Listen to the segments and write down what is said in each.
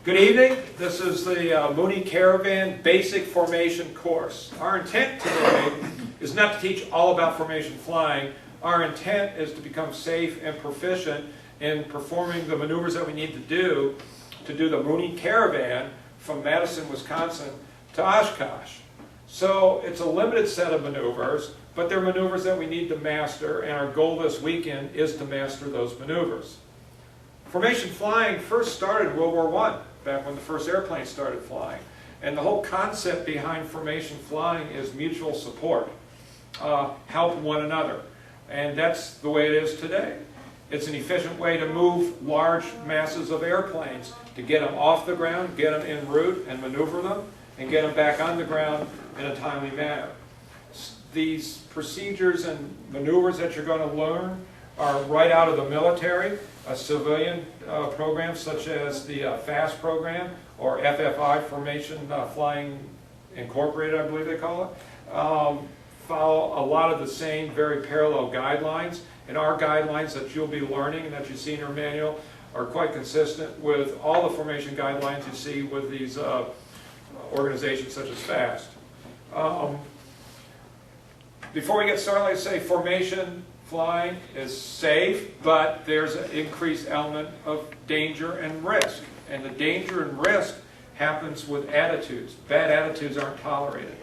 Good evening. This is the Mooney Caravan Basic Formation course. Our intent today is not to teach all about formation flying. Our intent is to become safe and proficient in performing the maneuvers that we need to do the Mooney Caravan from Madison, Wisconsin to Oshkosh. So it's a limited set of maneuvers, but they're maneuvers that we need to master, and our goal this weekend is to master those maneuvers. Formation flying first started in World War I, back when the first airplane started flying. And the whole concept behind formation flying is mutual support, help one another. And that's the way it is today. It's an efficient way to move large masses of airplanes, to get them off the ground, get them en route and maneuver them, and get them back on the ground in a timely manner. These procedures and maneuvers that you're going to learn are right out of the military, a civilian program such as the FAST program, or FFI, Formation Flying Incorporated, I believe they call it, follow a lot of the same very parallel guidelines. And our guidelines that you'll be learning and that you see in your manual are quite consistent with all the formation guidelines you see with these organizations such as FAST. Before we get started, let's say formation flying is safe, but there's an increased element of danger and risk. And the danger and risk happens with attitudes. Bad attitudes aren't tolerated.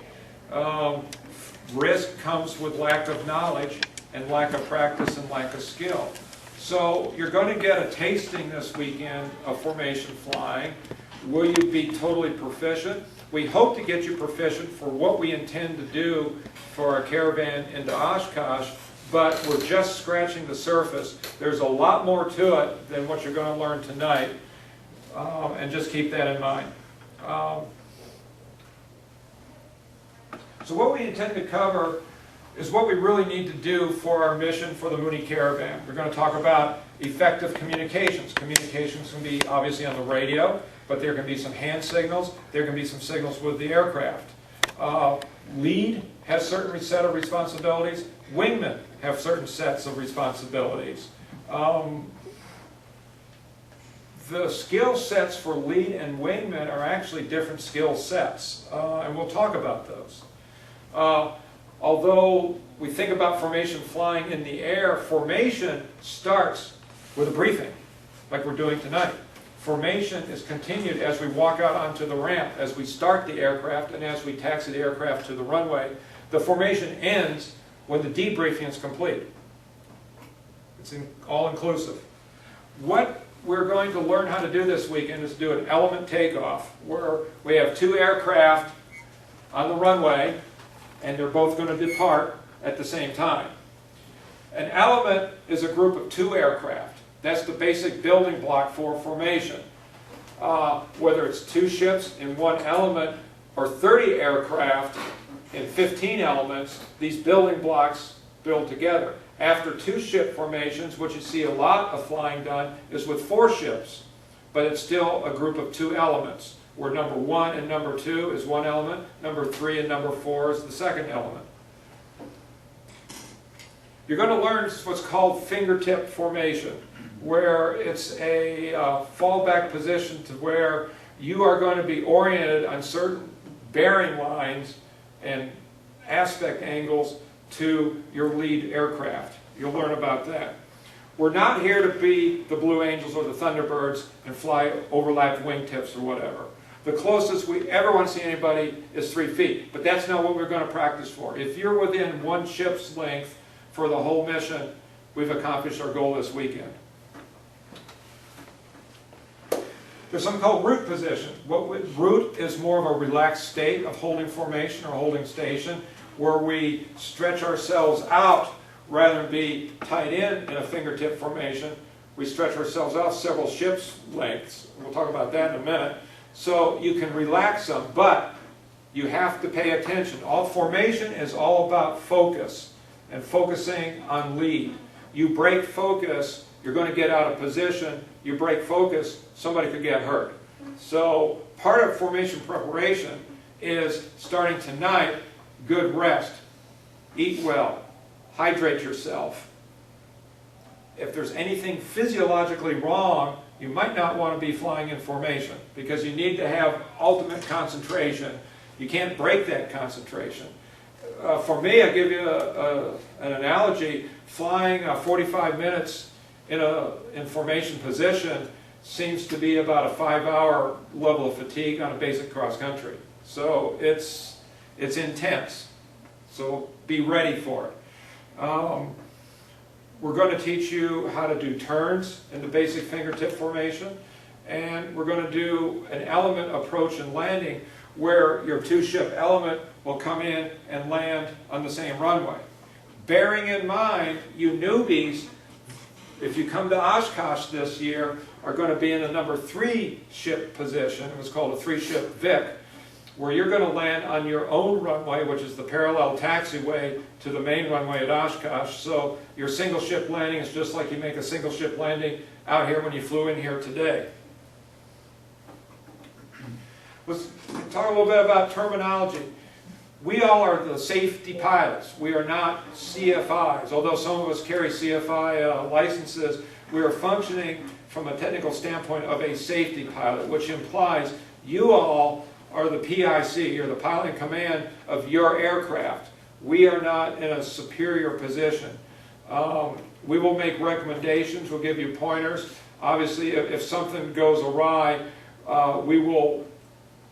Risk comes with lack of knowledge and lack of practice and lack of skill. So you're going to get a tasting this weekend of formation flying. Will you be totally proficient? We hope to get you proficient for what we intend to do for our caravan into Oshkosh, but we're just scratching the surface. There's a lot more to it than what you're going to learn tonight, and just keep that in mind. So what we intend to cover is what we really need to do for our mission for the Mooney Caravan. We're going to talk about effective communications. Communications can be obviously on the radio, but there can be some hand signals, there can be some signals with the aircraft. Lead has a certain set of responsibilities. Wingmen have certain sets of responsibilities. The skill sets for lead and wingmen are actually different skill sets, and we'll talk about those. Although we think about formation flying in the air, formation starts with a briefing, like we're doing tonight. Formation is continued as we walk out onto the ramp, as we start the aircraft, and as we taxi the aircraft to the runway. The formation ends when the debriefing is complete. It's all-inclusive. What we're going to learn how to do this weekend is do an element takeoff, where we have two aircraft on the runway, and they're both going to depart at the same time. An element is a group of two aircraft. That's the basic building block for formation. Whether it's two ships in one element or 30 aircraft in 15 elements, these building blocks build together. After two ship formations, which you see a lot of flying done, is with 4 ships, but it's still a group of 2 elements, where number 1 and number 2 is one element, number 3 and number 4 is the second element. You're going to learn what's called fingertip formation, where it's a fallback position to where you are going to be oriented on certain bearing lines and aspect angles to your lead aircraft. You'll learn about that. We're not here to be the Blue Angels or the Thunderbirds and fly overlapped wingtips or whatever. The closest we ever want to see anybody is 3 feet, but that's not what we're going to practice for. If you're within one ship's length for the whole mission, we've accomplished our goal this weekend. There's something called route position. Route is more of a relaxed state of holding formation or holding station, where we stretch ourselves out rather than be tied in a fingertip formation. We stretch ourselves out several ship's lengths. We'll talk about that in a minute. So you can relax them, but you have to pay attention. All formation is all about focus and focusing on lead. You break focus, you're going to get out of position. You break focus, somebody could get hurt. So part of formation preparation is, starting tonight, good rest. Eat well. Hydrate yourself. If there's anything physiologically wrong you might not want to be flying in formation because you need to have ultimate concentration. You can't break that concentration. For me, I'll give you an analogy. Flying 45 minutes in formation position seems to be about a 5-hour level of fatigue on a basic cross country. So it's intense. So be ready for it. We're going to teach you how to do turns in the basic fingertip formation, and we're going to do an element approach and landing where your two-ship element will come in and land on the same runway. Bearing in mind, you newbies, if you come to Oshkosh this year, are going to be in a number 3 ship position. It was called a 3-ship Vic, where you're going to land on your own runway, which is the parallel taxiway to the main runway at Oshkosh. So your single ship landing is just like you make a single ship landing out here when you flew in here today. Let's talk a little bit about terminology. We all are the safety pilots. We are not CFIs. Although some of us carry CFI licenses, we are functioning from a technical standpoint of a safety pilot, which implies you all are the PIC, you're the pilot in command of your aircraft. We are not in a superior position. We will make recommendations, we'll give you pointers. Obviously, if something goes awry, we will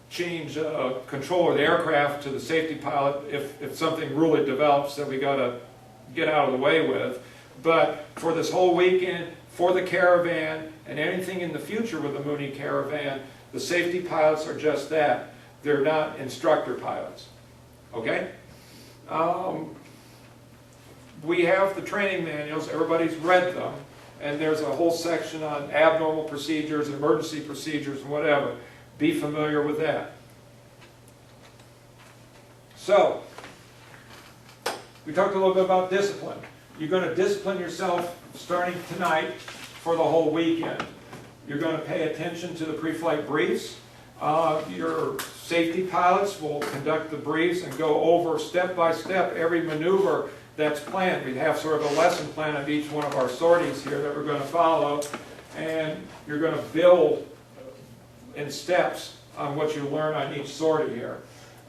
change control of the aircraft to the safety pilot if something really develops that we got to get out of the way with. But for this whole weekend, for the Caravan, and anything in the future with the Mooney Caravan, the safety pilots are just that. They're not instructor pilots. Okay? We have the training manuals. Everybody's read them. And there's a whole section on abnormal procedures, emergency procedures, and whatever. Be familiar with that. So, we talked a little bit about discipline. You're going to discipline yourself starting tonight for the whole weekend. You're going to pay attention to the pre-flight briefs. Your safety pilots will conduct the briefs and go over step by step every maneuver that's planned. We have sort of a lesson plan of each one of our sorties here that we're going to follow, and you're going to build in steps on what you learn on each sortie here.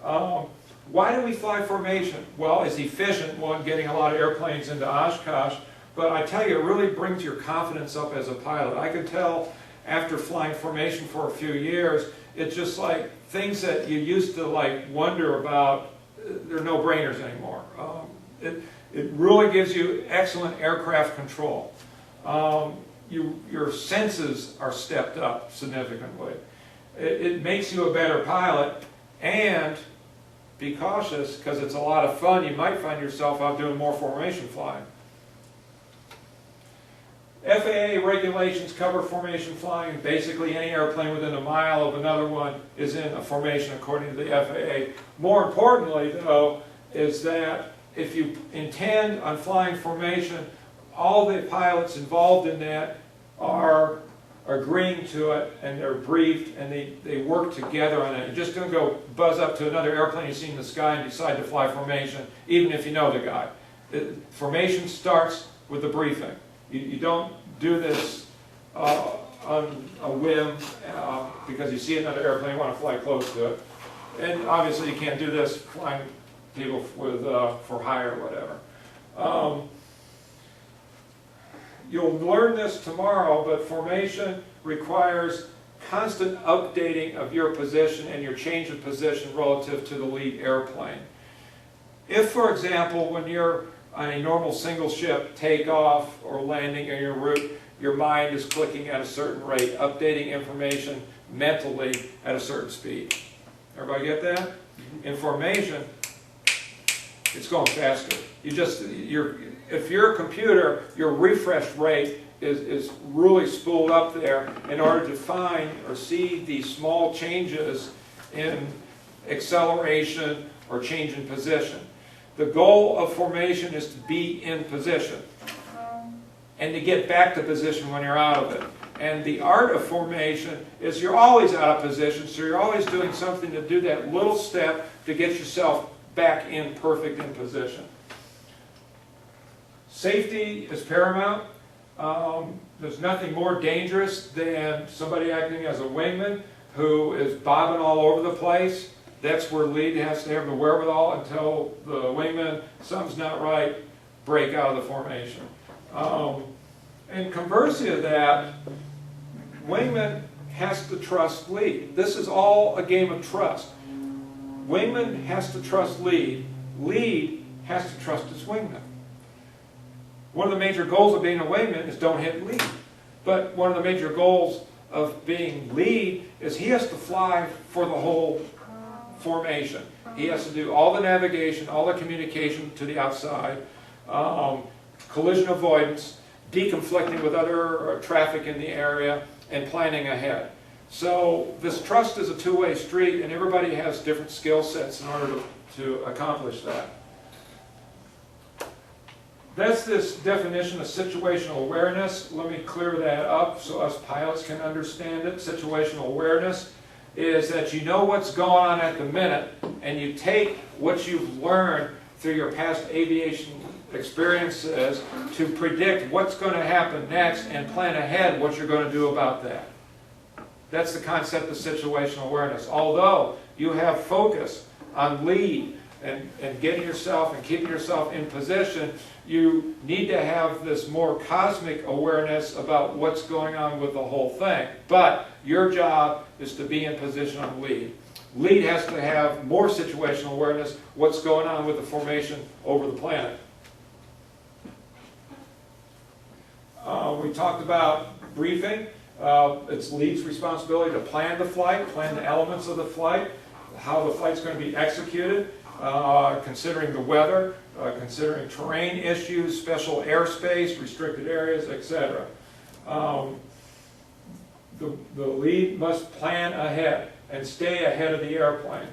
Why do we fly formation? Well, it's efficient, one, getting a lot of airplanes into Oshkosh, but I tell you, it really brings your confidence up as a pilot. I can tell after flying formation for a few years, it's just like things that you used to like wonder about, they're no-brainers anymore. It really gives you excellent aircraft control. Your senses are stepped up significantly. It makes you a better pilot, and be cautious because it's a lot of fun. You might find yourself out doing more formation flying. FAA regulations cover formation flying. Basically, any airplane within a mile of another one is in a formation according to the FAA. More importantly, though, is that if you intend on flying formation, all the pilots involved in that are agreeing to it, and they're briefed, and they work together on it. You're just going to go buzz up to another airplane you see in the sky and decide to fly formation, even if you know the guy. Formation starts with the briefing. You don't do this on a whim because you see another airplane, you want to fly close to it. And obviously you can't do this flying people with for hire or whatever. You'll learn this tomorrow, but formation requires constant updating of your position and your change of position relative to the lead airplane. If, for example, when you're on a normal single ship takeoff or landing in your route, your mind is clicking at a certain rate, updating information mentally at a certain speed. Everybody get that? In formation, it's going faster. If you're a computer, your refresh rate is really spooled up there in order to find or see these small changes in acceleration or change in position. The goal of formation is to be in position and to get back to position when you're out of it. And the art of formation is you're always out of position, so you're always doing something to do that little step to get yourself back in perfect in position. Safety is paramount. There's nothing more dangerous than somebody acting as a wingman who is bobbing all over the place. That's where lead has to have the wherewithal until the wingman, something's not right, break out of the formation. And conversely to that, wingman has to trust lead. This is all a game of trust. Wingman has to trust lead. Lead has to trust his wingman. One of the major goals of being a wingman is don't hit lead. But one of the major goals of being lead is he has to fly for the whole formation. He has to do all the navigation, all the communication to the outside, collision avoidance, deconflicting with other traffic in the area, and planning ahead. So this trust is a two-way street, and everybody has different skill sets in order to accomplish that. That's this definition of situational awareness. Let me clear that up so us pilots can understand it. Situational awareness is that you know what's going on at the minute, and you take what you've learned through your past aviation experiences to predict what's going to happen next and plan ahead what you're going to do about that. That's the concept of situational awareness. Although you have focus on lead and getting yourself and keeping yourself in position, you need to have this more cosmic awareness about what's going on with the whole thing. But your job is to be in position on lead. Lead has to have more situational awareness, what's going on with the formation over the planet. We talked about briefing. It's lead's responsibility to plan the flight, plan the elements of the flight, how the flight's going to be executed, considering the weather, considering terrain issues, special airspace, restricted areas, etc. The lead must plan ahead and stay ahead of the airplane.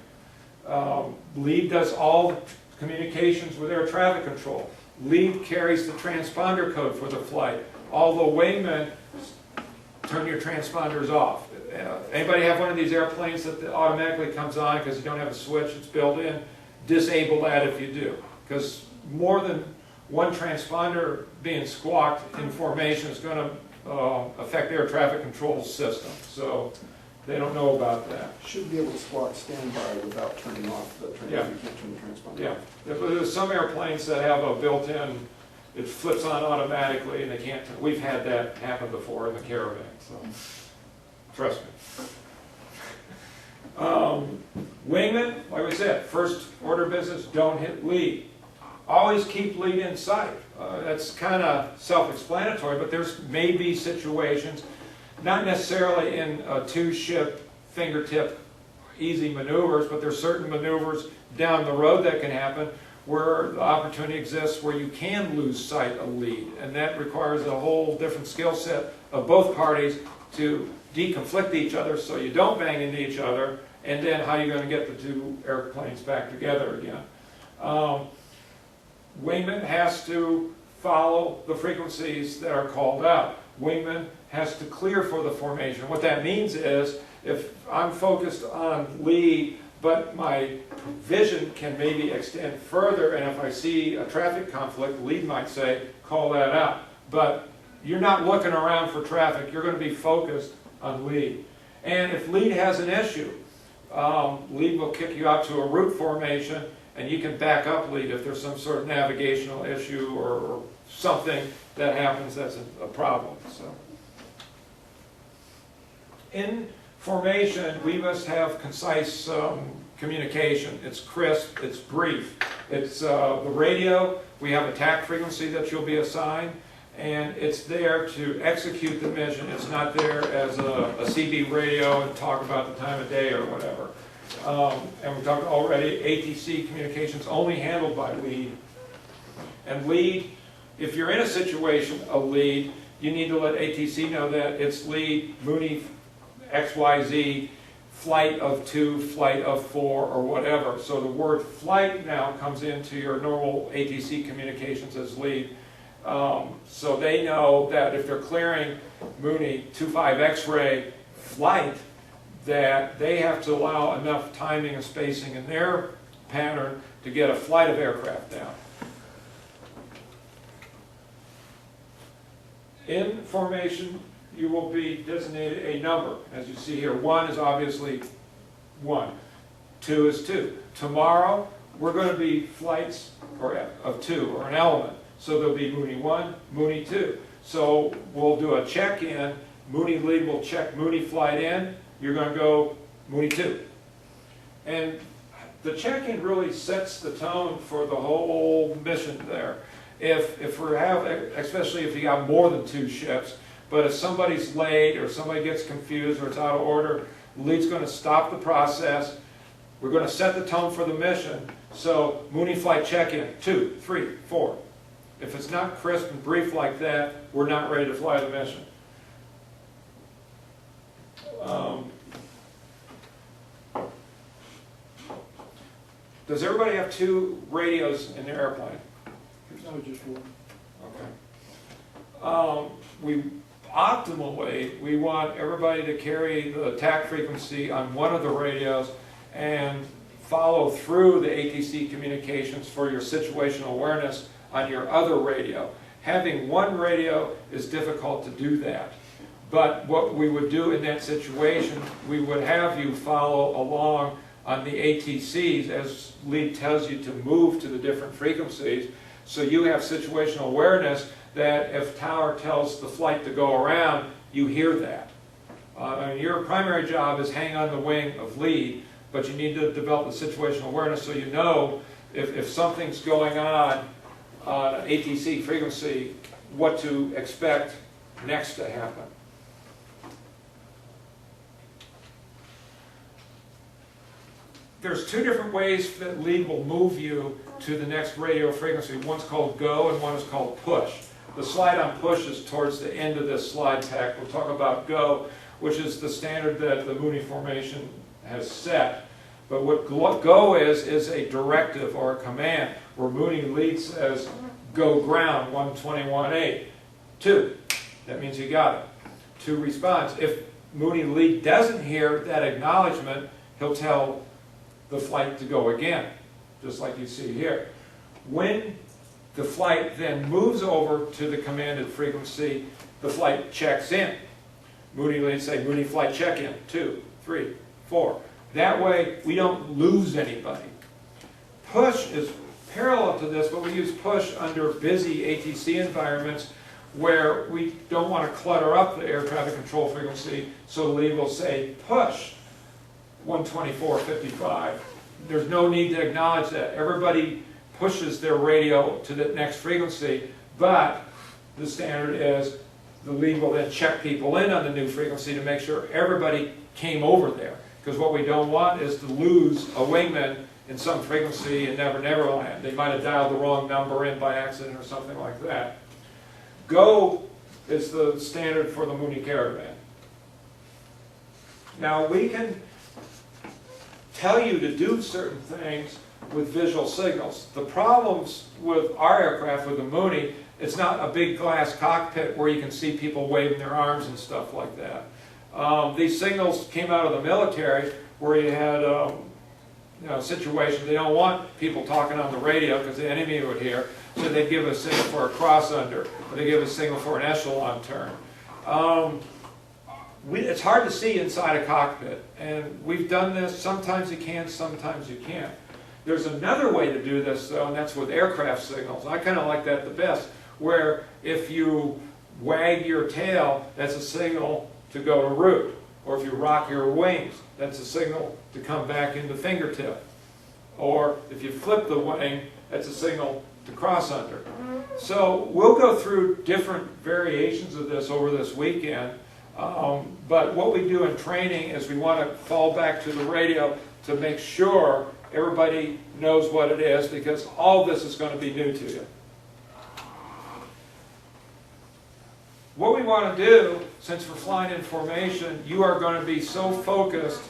Lead does all communications with air traffic control. Lead carries the transponder code for the flight. All the wingmen turn your transponders off. Anybody have one of these airplanes that automatically comes on because you don't have a switch, it's built in? Disable that if you do. Because more than one transponder being squawked in formation is going to affect air traffic control system. So they don't know about that. Should be able to squawk standby without turning off the transponder. Yeah. You can't turn the transponder Yeah. off. There's some airplanes that have a built-in, it flips on automatically and they can't, we've had that happen before in the Caravan, so trust me. Wingman, like we said, first order business, don't hit lead. Always keep lead in sight. That's kind of self-explanatory, but there's maybe situations, not necessarily in a two-ship fingertip easy maneuvers, but there's certain maneuvers down the road that can happen where the opportunity exists where you can lose sight of lead, and that requires a whole different skill set of both parties to deconflict each other so you don't bang into each other, and then how you're going to get the two airplanes back together again. Wingman has to follow the frequencies that are called out. Wingman has to clear for the formation. What that means is if I'm focused on lead, but my vision can maybe extend further, and if I see a traffic conflict, lead might say, call that out. But you're not looking around for traffic, you're going to be focused on lead. And if lead has an issue, lead will kick you out to a route formation, and you can back up lead if there's some sort of navigational issue or something that happens that's a problem. So, in formation, we must have concise communication. It's crisp, it's brief. It's the radio, we have a TAC frequency that you'll be assigned, and it's there to execute the mission. It's not there as a CB radio and talk about the time of day or whatever. And we talked already, ATC communications only handled by lead. And lead, if you're in a situation of lead, you need to let ATC know that it's lead, Mooney XYZ, flight of 2, flight of 4, or whatever. So the word flight now comes into your normal ATC communications as lead. So they know that if they're clearing Mooney 25 X-ray flight, that they have to allow enough timing and spacing in their pattern to get a flight of aircraft down. In formation, you will be designated a number. As you see here, 1 is obviously 1. 2 is 2. Tomorrow, we're going to be flights of 2, or an element. So there'll be Mooney 1, Mooney 2. So we'll do a check-in. Mooney lead will check Mooney flight in. You're going to go Mooney 2. And the check-in really sets the tone for the whole mission there. If we have, especially if you got more than 2 ships, but if somebody's late or somebody gets confused or it's out of order, the lead's going to stop the process. We're going to set the tone for the mission. So Mooney flight check-in, 2, 3, 4. If it's not crisp and brief like that, we're not ready to fly the mission. Does everybody have 2 radios in their airplane? No, just 1. Okay. Optimally, we want everybody to carry the attack frequency on one of the radios and follow through the ATC communications for your situational awareness on your other radio. Having one radio is difficult to do that. But what we would do in that situation, we would have you follow along on the ATCs as lead tells you to move to the different frequencies. So you have situational awareness that if tower tells the flight to go around, you hear that. Your primary job is hang on the wing of lead, but you need to develop the situational awareness so you know if something's going on ATC frequency, what to expect next to happen. There's 2 different ways that lead will move you to the next radio frequency. One's called go and one is called push. The slide on push is towards the end of this slide pack. We'll talk about go, which is the standard that the Mooney formation has set. But what go is a directive or a command, where Mooney lead says, go ground, 121.8. 2, that means you got it. 2 responds. If Mooney lead doesn't hear that acknowledgement, he'll tell the flight to go again, just like you see here. When the flight then moves over to the commanded frequency, the flight checks in. Mooney lead say, Mooney flight check in, 2, 3, 4. That way, we don't lose anybody. Push is parallel to this, but we use push under busy ATC environments where we don't want to clutter up the air traffic control frequency, so the lead will say, push 124.55. There's no need to acknowledge that. Everybody pushes their radio to the next frequency, but the standard is the lead will then check people in on the new frequency to make sure everybody came over there. Because what we don't want is to lose a wingman in some frequency in Never Never Land. They might have dialed the wrong number in by accident or something like that. Go is the standard for the Mooney Caravan. Now we can tell you to do certain things with visual signals. The problems with our aircraft, with the Mooney, it's not a big glass cockpit where you can see people waving their arms and stuff like that. These signals came out of the military where you had situations. They don't want people talking on the radio because the enemy would hear, so they give a signal for a cross under, or they give a signal for an echelon turn. It's hard to see inside a cockpit, and we've done this. Sometimes you can, sometimes you can't. There's another way to do this, though, and that's with aircraft signals. I kind of like that the best, where if you wag your tail, that's a signal to go to root. Or if you rock your wings, that's a signal to come back into fingertip. Or if you flip the wing, that's a signal to cross under. So we'll go through different variations of this over this weekend. But what we do in training is we want to fall back to the radio to make sure everybody knows what it is, because all this is going to be new to you. What we want to do, since we're flying in formation, you are going to be so focused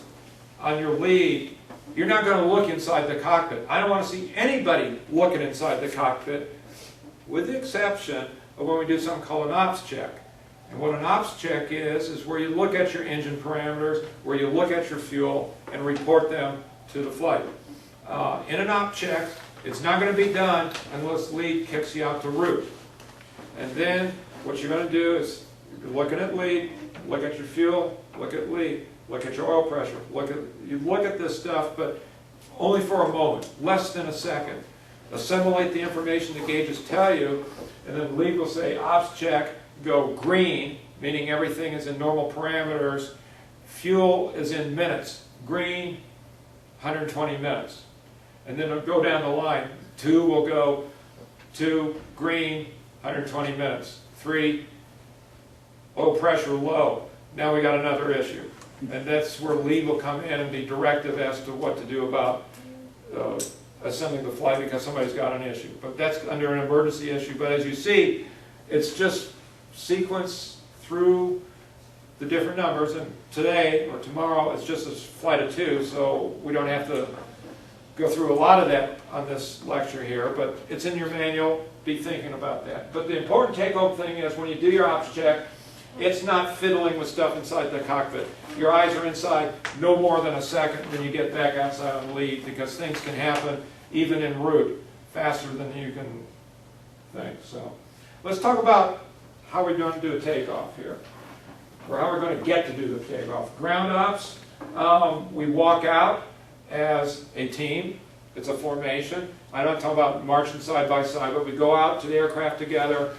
on your lead, you're not going to look inside the cockpit. I don't want to see anybody looking inside the cockpit, with the exception of when we do something called an ops check. And what an ops check is where you look at your engine parameters, where you look at your fuel, and report them to the flight. In an ops check, it's not going to be done unless lead kicks you out to route. And then What you're going to do is, you're looking at lead, look at your fuel, look at lead, look at your oil pressure, you look at this stuff, but only for a moment, less than a second. Assimilate the information the gauges tell you, and then lead will say ops check, go green, meaning everything is in normal parameters. Fuel is in minutes. Green, 120 minutes. And then it'll go down the line. 2 will go to green, 120 minutes. 3, oil pressure low. Now we got another issue. And that's where lead will come in and be directive as to what to do about assembling the flight because somebody's got an issue. But that's under an emergency issue. But as you see, it's just sequence through the different numbers. And today or tomorrow, it's just a flight of 2, so we don't have to go through a lot of that on this lecture here. But it's in your manual. Be thinking about that. But the important take-home thing is when you do your ops check, it's not fiddling with stuff inside the cockpit. Your eyes are inside no more than a second when you get back outside on lead because things can happen even en route faster than you can think. So let's talk about how we're going to do a takeoff here, or how we're going to get to do the takeoff. Ground ops, we walk out as a team. It's a formation. I'm not talking about marching side by side, but we go out to the aircraft together.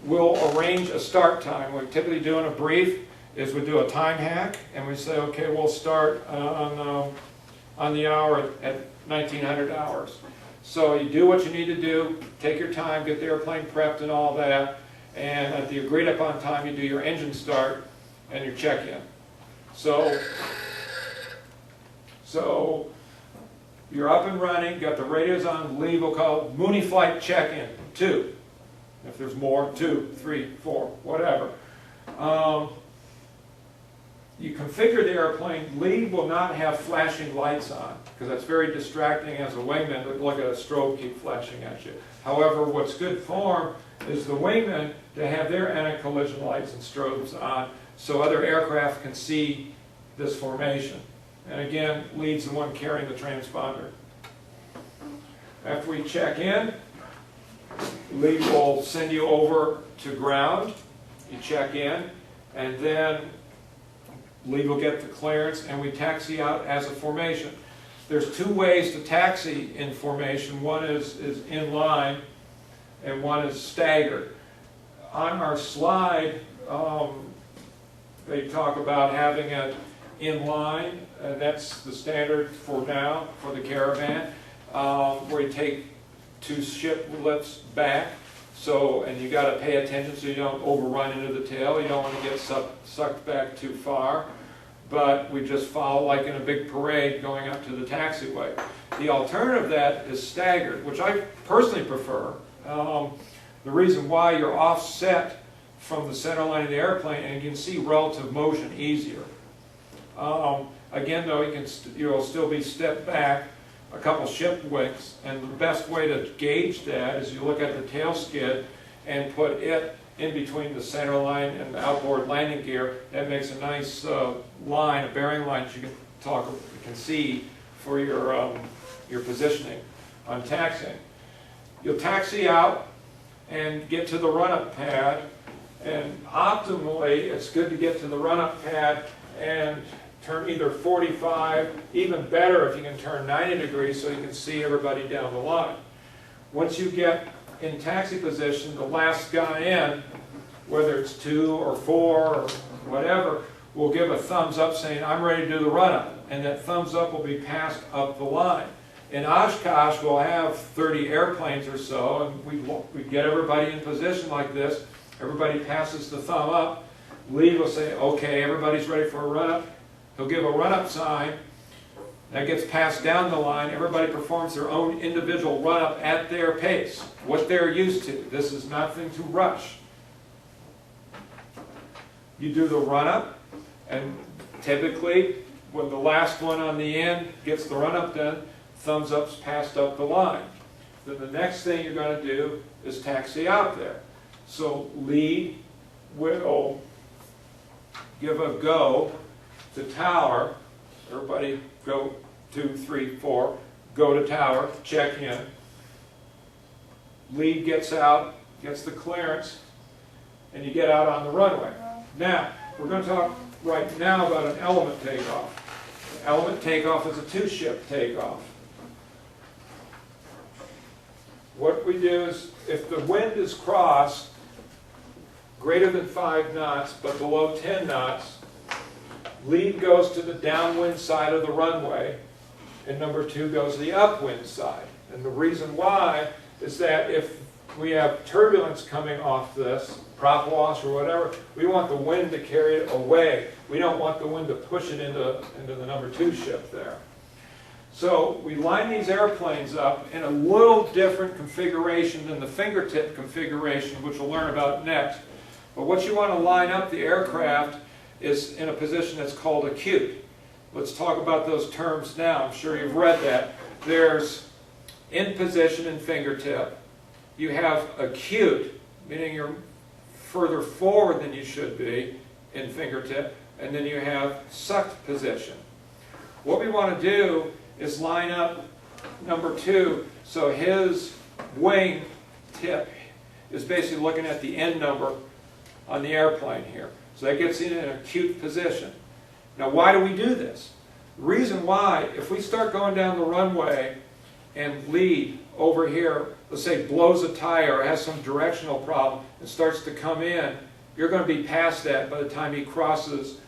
We'll arrange a start time. What we typically do in a brief is we do a time hack, and we say, okay, we'll start on the hour at 1900 hours. So you do what you need to do, take your time, get the airplane prepped and all that, and at the agreed upon time you do your engine start and your check-in. So you're up and running, got the radios on, lead, we'll call Mooney flight check-in, 2. If there's more, 2, 3, 4, whatever. You configure the airplane. Lead will not have flashing lights on because that's very distracting as a wingman to look at a strobe keep flashing at you. However, what's good form is the wingman to have their anti-collision lights and strobes on so other aircraft can see this formation. And again, lead's the one carrying the transponder. After we check in, lead will send you over to ground. You check in, and then lead will get the clearance, and we taxi out as a formation. There's 2 ways to taxi in formation. One is in line, and one is staggered. On our slide, they talk about having it in line, and that's the standard for now for the Caravan, where you take 2 ship lifts back. So, and you got to pay attention so you don't overrun into the tail. You don't want to get sucked back too far. But we just follow like in a big parade going up to the taxiway. The alternative of that is staggered, which I personally prefer. The reason why you're offset from the center line of the airplane and you can see relative motion easier. Again, though, you'll still be stepped back a couple ship widths, and the best way to gauge that is you look at the tail skid and put it in between the center line and the outboard landing gear. That makes a nice line, a bearing line that you can see for your positioning on taxiing. You'll taxi out and get to the run-up pad, and optimally it's good to get to the run-up pad and turn either 45, even better if you can turn 90 degrees so you can see everybody down the line. Once you get in taxi position, the last guy in, whether it's 2 or 4 or whatever, will give a thumbs up saying, I'm ready to do the run-up. And that thumbs up will be passed up the line. In Oshkosh, we'll have 30 airplanes or so, and we get everybody in position like this. Everybody passes the thumb up. Lead will say, okay, everybody's ready for a run-up. He'll give a run-up sign. That gets passed down the line. Everybody performs their own individual run-up at their pace, what they're used to. This is nothing to rush. You do the run-up, and typically, when the last one on the end gets the run-up done, thumbs up's passed up the line. Then the next thing you're going to do is taxi out there. So lead will give a go to tower. Everybody go 2, 3, 4. Go to tower, check in. Lead gets out, gets the clearance. and you get out on the runway. Now, we're going to talk right now about an element takeoff. Element takeoff is a two-ship takeoff. What we do is, if the wind is crossed greater than 5 knots but below 10 knots, lead goes to the downwind side of the runway, and number 2 goes to the upwind side. And the reason why is that if we have turbulence coming off this, prop wash or whatever, we want the wind to carry it away. We don't want the wind to push it into the number 2 ship there. So we line these airplanes up in a little different configuration than the fingertip configuration, which we'll learn about next. But what you want to line up the aircraft is in a position that's called acute. Let's talk about those terms now. I'm sure you've read that. There's in position and fingertip. You have acute, meaning you're further forward than you should be in fingertip, and then you have sucked position. What we want to do is line up number 2 so his wing tip is basically looking at the end number on the airplane here. So that gets in an acute position. Now, why do we do this? The reason why, if we start going down the runway and lead over here, let's say blows a tire or has some directional problem and starts to come in, you're going to be past that by the time he crosses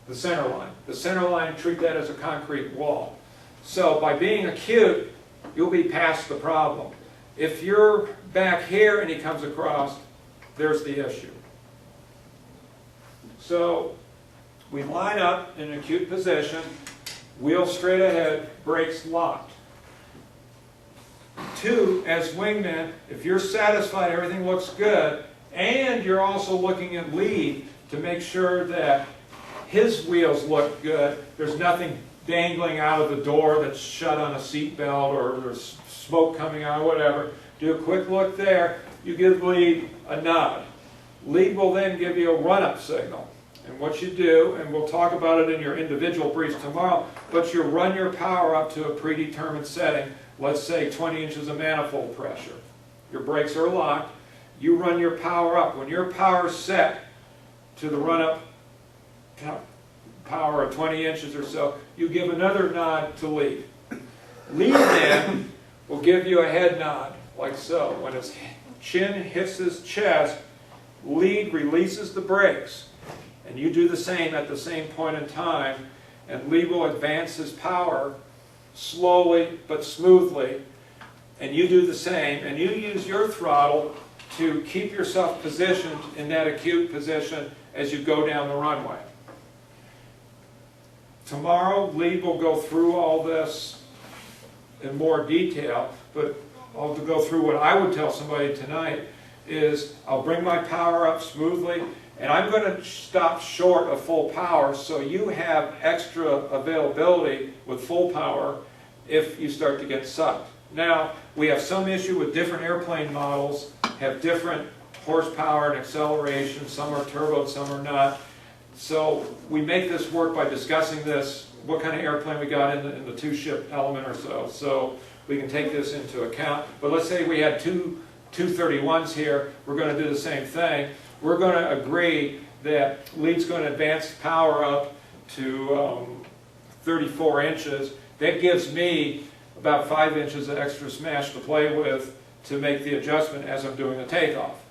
the center line. The center line, treat that as a concrete wall. So by being acute, you'll be past the problem. If you're back here and he comes across, there's the issue. So we line up in an acute position, wheel straight ahead, brakes locked. 2, as wingman, if you're satisfied everything looks good, and you're also looking at lead to make sure that his wheels look good, there's nothing dangling out of the door that's shut on a seat belt, or there's smoke coming out, or whatever. Do a quick look there. You give lead a nod. Lead will then give you a run-up signal. And what you do, and we'll talk about it in your individual briefs tomorrow, but you run your power up to a predetermined setting, let's say 20 inches of manifold pressure. Your brakes are locked. You run your power up. When your power is set to the run-up power of 20 inches or so, you give another nod to lead. Lead then will give you a head nod, like so. When his chin hits his chest, lead releases the brakes. And you do the same at the same point in time, and lead will advance his power slowly but smoothly, and you do the same, and you use your throttle to keep yourself positioned in that acute position as you go down the runway. Tomorrow, lead will go through all this in more detail, but I'll go through what I would tell somebody tonight is I'll bring my power up smoothly, and I'm going to stop short of full power so you have extra availability with full power if you start to get sucked. Now, we have some issue with different airplane models, have different horsepower and acceleration. Some are turboed, some are not. So we make this work by discussing this, what kind of airplane we got in the 2-ship element or so. So we can take this into account. But let's say we had two 231s here. We're going to do the same thing. We're going to agree that lead's going to advance power up to 34 inches. That gives me about 5 inches of extra smash to play with to make the adjustment as I'm doing the takeoff.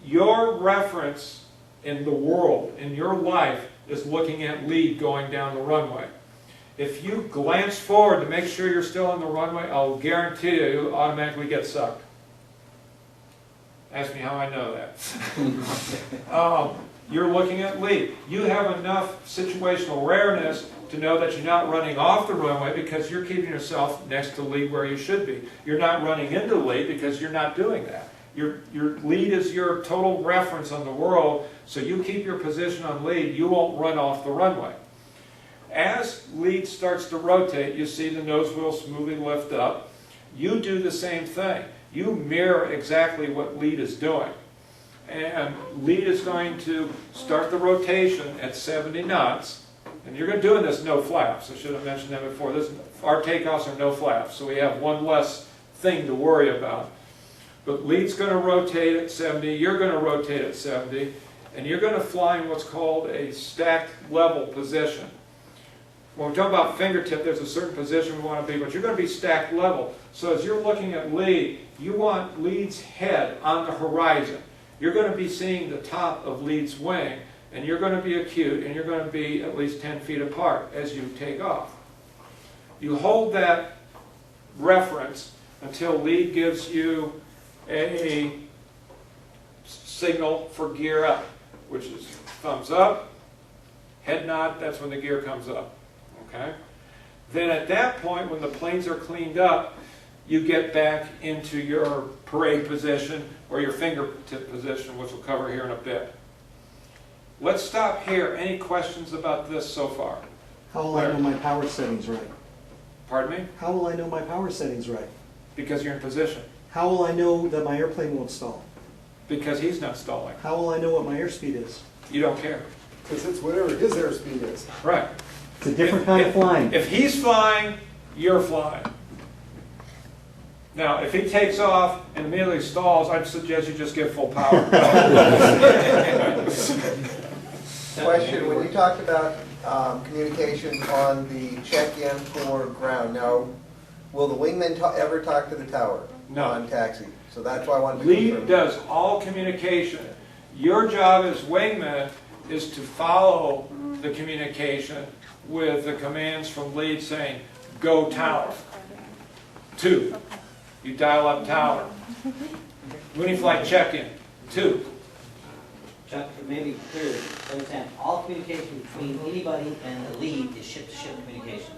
Your reference in the world, in your life, is looking at lead going down the runway. If you glance forward to make sure you're still on the runway, I'll guarantee you, you'll automatically get sucked. Ask me how I know that. You're looking at lead. You have enough situational awareness to know that you're not running off the runway because you're keeping yourself next to lead where you should be. You're not running into lead because you're not doing that. Your lead is your total reference on the world, so you keep your position on lead. You won't run off the runway. As lead starts to rotate, you see the nose wheel smoothly lift up. You do the same thing. You mirror exactly what lead is doing. And lead is going to start the rotation at 70 knots. And you're going to do this no flaps. I should have mentioned that before. Our takeoffs are no flaps, so we have one less thing to worry about. But lead's going to rotate at 70, you're going to rotate at 70, and you're going to fly in what's called a stacked level position. When we talk about fingertip, there's a certain position we want to be, but you're going to be stacked level. So as you're looking at lead, you want lead's head on the horizon. You're going to be seeing the top of lead's wing, and you're going to be acute, and you're going to be at least 10 feet apart as you take off. You hold that reference until lead gives you a signal for gear up, which is thumbs up, head nod, that's when the gear comes up. Okay? Then at that point, when the planes are cleaned up, you get back into your parade position or your fingertip position, which we'll cover here in a bit. Let's stop here. Any questions about this so far? How will I know my power settings right? Pardon me? How will I know my power settings right? Because you're in position. How will I know that my airplane won't stall? Because he's not stalling. How will I know what my airspeed is? You don't care. Because it's whatever his airspeed is. Right. It's a different kind of flying. If he's flying, you're flying. Now, if he takes off and immediately stalls, I'd suggest you just give full power. Question, when you talked about communication on the check-in for ground, now, will the wingman ever talk to the tower? No. On taxi? So that's why I wanted to Lead confirm. does all communication. Your job as wingman is to follow the communication with the commands from lead saying, go tower. 2. You dial up tower. Mooney flight check-in. 2. Chuck, maybe clear to understand, all communication between anybody and the lead is ship-to-ship communication.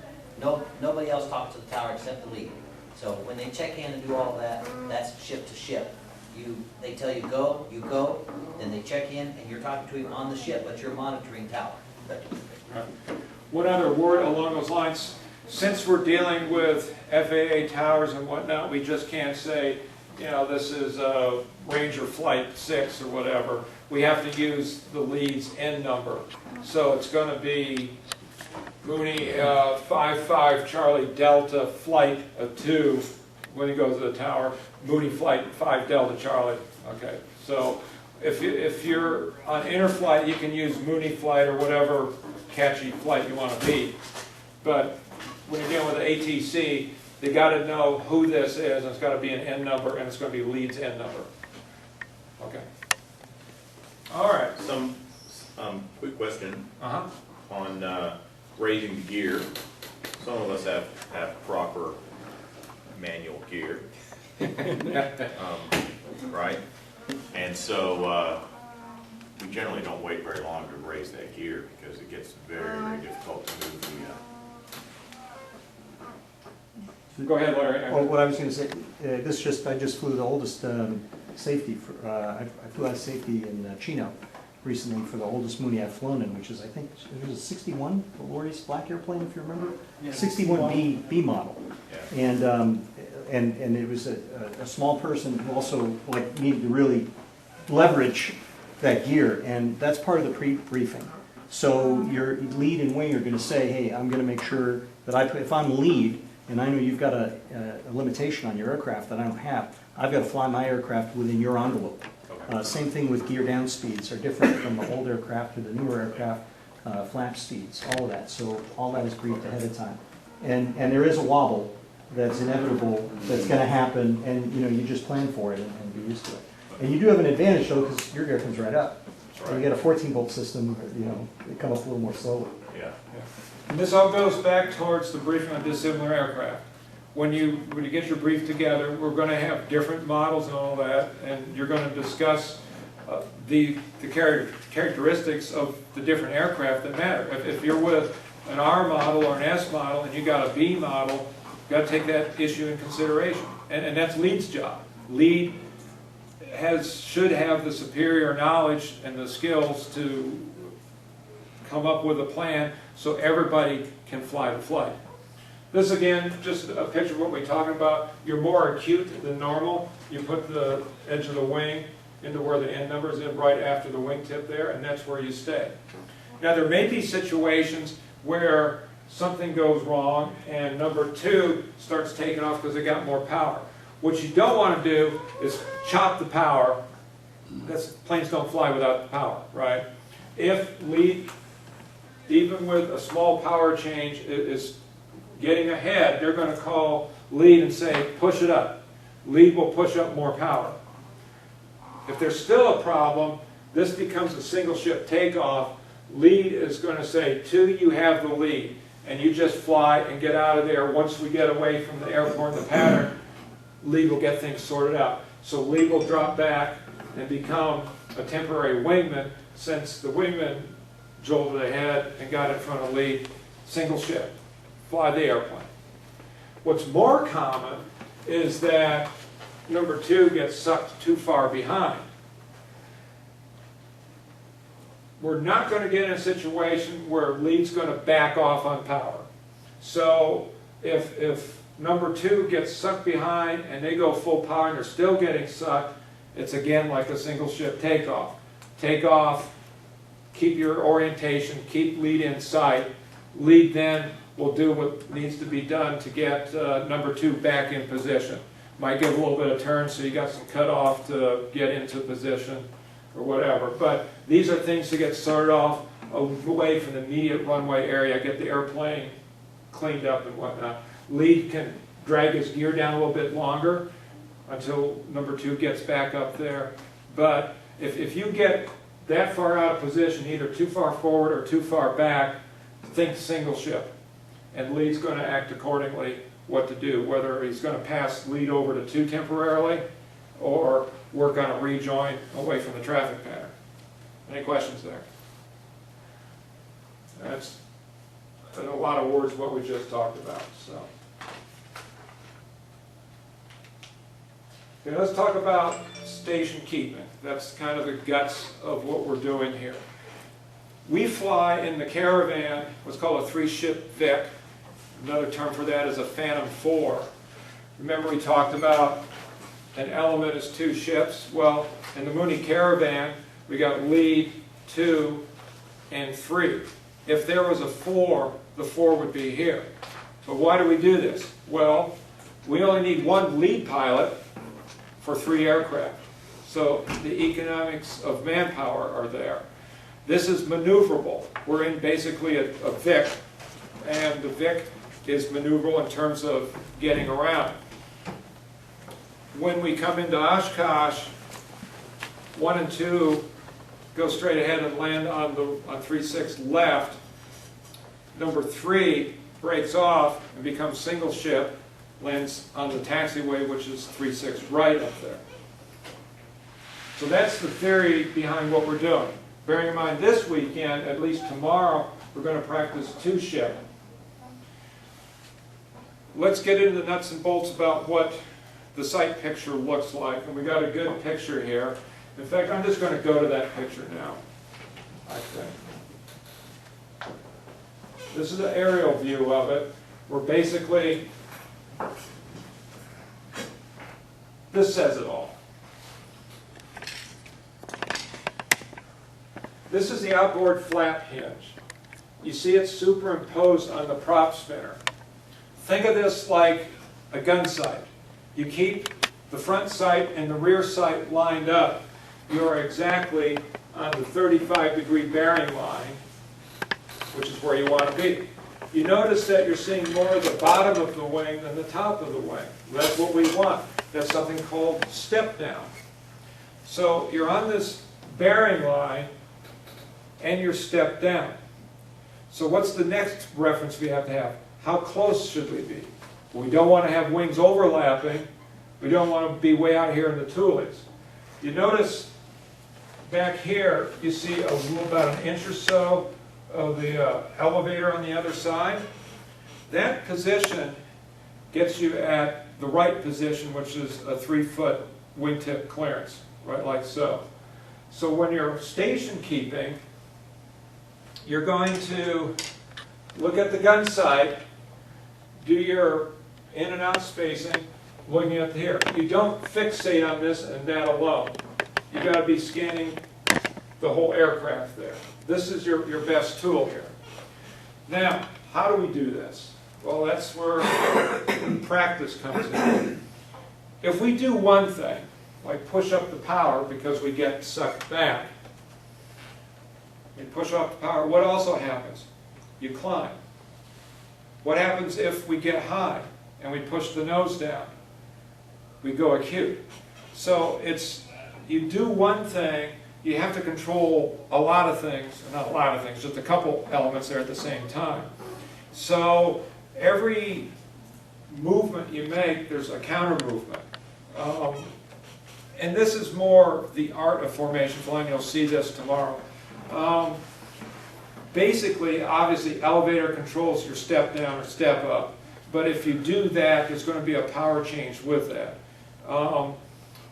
Nobody else talks to the tower except the lead. So when they check in and do all that, that's ship-to-ship. They tell you go, then they check in and you're talking to him on the ship, but you're monitoring tower. Right. One other word along those lines. Since we're dealing with FAA towers and whatnot, we just can't say, you know, this is Ranger Flight 6 or whatever. We have to use the lead's N number. So it's going to be Mooney 55 Charlie Delta Flight 2 when he goes to the tower. Mooney Flight 5 Delta Charlie. Okay, so if you're on interflight, you can use Mooney Flight or whatever catchy flight you want to be. But when you're dealing with the ATC, they got to know who this is, and it's got to be an N number, and it's going to be lead's N number. Okay. All right. Some quick question Uh-huh. on raising the gear. Some of us have proper manual gear, right? And so we generally don't wait very long to raise that gear because it gets very, very difficult to move Go ahead, Larry. Well, what I was going to say, I just flew the oldest safety. I flew out of safety in Chino recently for the oldest Mooney I've flown in, which is, I think, it was a 61, the Lordy's black airplane, if you remember. Yeah. 61 B model. Yeah. And it was a small person who also needed to really leverage that gear, and that's part of the pre-briefing. So your lead and wing are going to say, hey, I'm going to make sure that if I'm lead, and I know you've got a limitation on your aircraft that I don't have, I've got to fly my aircraft within your envelope. Same thing with gear down speeds are different from the old aircraft to the newer aircraft, flap speeds, all of that. So all that is briefed ahead of time. And there is a wobble that's inevitable, that's going to happen, and you just plan for it and be used to it. And you do have an advantage though, because your gear comes right up. So you get a 14-volt system, they come up a little more slowly. Yeah. And this all goes back towards the briefing on dissimilar aircraft. When you get your brief together, we're going to have different models and all that, and you're going to discuss the characteristics of the different aircraft that matter. If you're with an R model or an S model and you got a B model, you've got to take that issue in consideration. And that's lead's job. Lead should have the superior knowledge and the skills to come up with a plan so everybody can fly the flight. This again, just a picture of what we're talking about. You're more acute than normal. You put the edge of the wing into where the end number is in right after the wingtip there, and that's where you stay. Now there may be situations where something goes wrong and number 2 starts taking off because it got more power. What you don't want to do is chop the power. Planes don't fly without the power, right? If lead, even with a small power change, is getting ahead, they're going to call lead and say, push it up. Lead will push up more power. If there's still a problem, this becomes a single ship takeoff. Lead is going to say, 2, you have the lead. And you just fly and get out of there. Once we get away from the airport and the pattern, lead will get things sorted out. So lead will drop back and become a temporary wingman, since the wingman jolted ahead and got in front of lead. Single ship, fly the airplane. What's more common is that number 2 gets sucked too far behind. We're not going to get in a situation where lead's going to back off on power. So if number 2 gets sucked behind and they go full power and they're still getting sucked, it's again like a single ship takeoff. Take off, keep your orientation, keep lead in sight. Lead then will do what needs to be done to get number 2 back in position. Might give a little bit of turn so you got some cutoff to get into position or whatever. But these are things to get started off away from the immediate runway area, get the airplane cleaned up and whatnot. Lead can drag his gear down a little bit longer until number 2 gets back up there. But if you get that far out of position, either too far forward or too far back, think single ship. And lead's going to act accordingly what to do, whether he's going to pass lead over to 2 temporarily or work on a rejoin away from the traffic pattern. Any questions there? That's in a lot of words what we just talked about. So, okay, let's talk about station keeping. That's kind of the guts of what we're doing here. We fly in the Caravan what's called a 3-ship Vic. Another term for that is a Phantom 4. Remember we talked about an element is 2 ships. Well, in the Mooney Caravan, we got lead, 2, and 3. If there was a 4, the 4 would be here. But why do we do this? Well, we only need 1 lead pilot for 3 aircraft. So the economics of manpower are there. This is maneuverable. We're in basically a Vic, and the Vic is maneuverable in terms of getting around. When we come into Oshkosh, 1 and 2 go straight ahead and land on 3-6 left. Number 3 breaks off and becomes single ship, lands on the taxiway, which is 3-6 right up there. So that's the theory behind what we're doing. Bearing in mind this weekend, at least tomorrow, we're going to practice 2-ship. Let's get into the nuts and bolts about what the sight picture looks like. And we got a good picture here. In fact, I'm just going to go to that picture now, I think. This is an aerial view of it, where basically, this says it all. This is the outboard flap hinge. You see it superimposed on the prop spinner. Think of this like a gun sight. You keep the front sight and the rear sight lined up. You are exactly on the 35-degree bearing line, which is where you want to be. You notice that you're seeing more of the bottom of the wing than the top of the wing. That's what we want. That's something called step down. So you're on this bearing line and you're stepped down. So what's the next reference we have to have? How close should we be? We don't want to have wings overlapping. We don't want to be way out here in the tulies. You notice back here, you see about an inch or so of the elevator on the other side. That position gets you at the right position, which is a 3-foot wingtip clearance, right like so. So when you're station keeping, you're going to look at the gun sight, do your in and out spacing, looking at here. You don't fixate on this and that alone. You've got to be scanning the whole aircraft there. This is your best tool here. Now, how do we do this? Well, that's where practice comes in. if we do one thing, like push up the power because we get sucked back, we push off the power, what also happens? You climb. What happens if we get high and we push the nose down? We go acute. So it's, you do one thing, you have to control a lot of things, not a lot of things, just a couple elements there at the same time. So every movement you make, there's a counter movement. And this is more the art of formation flying. You'll see this tomorrow. Basically, obviously, elevator controls your step down or step up. But if you do that, there's going to be a power change with that.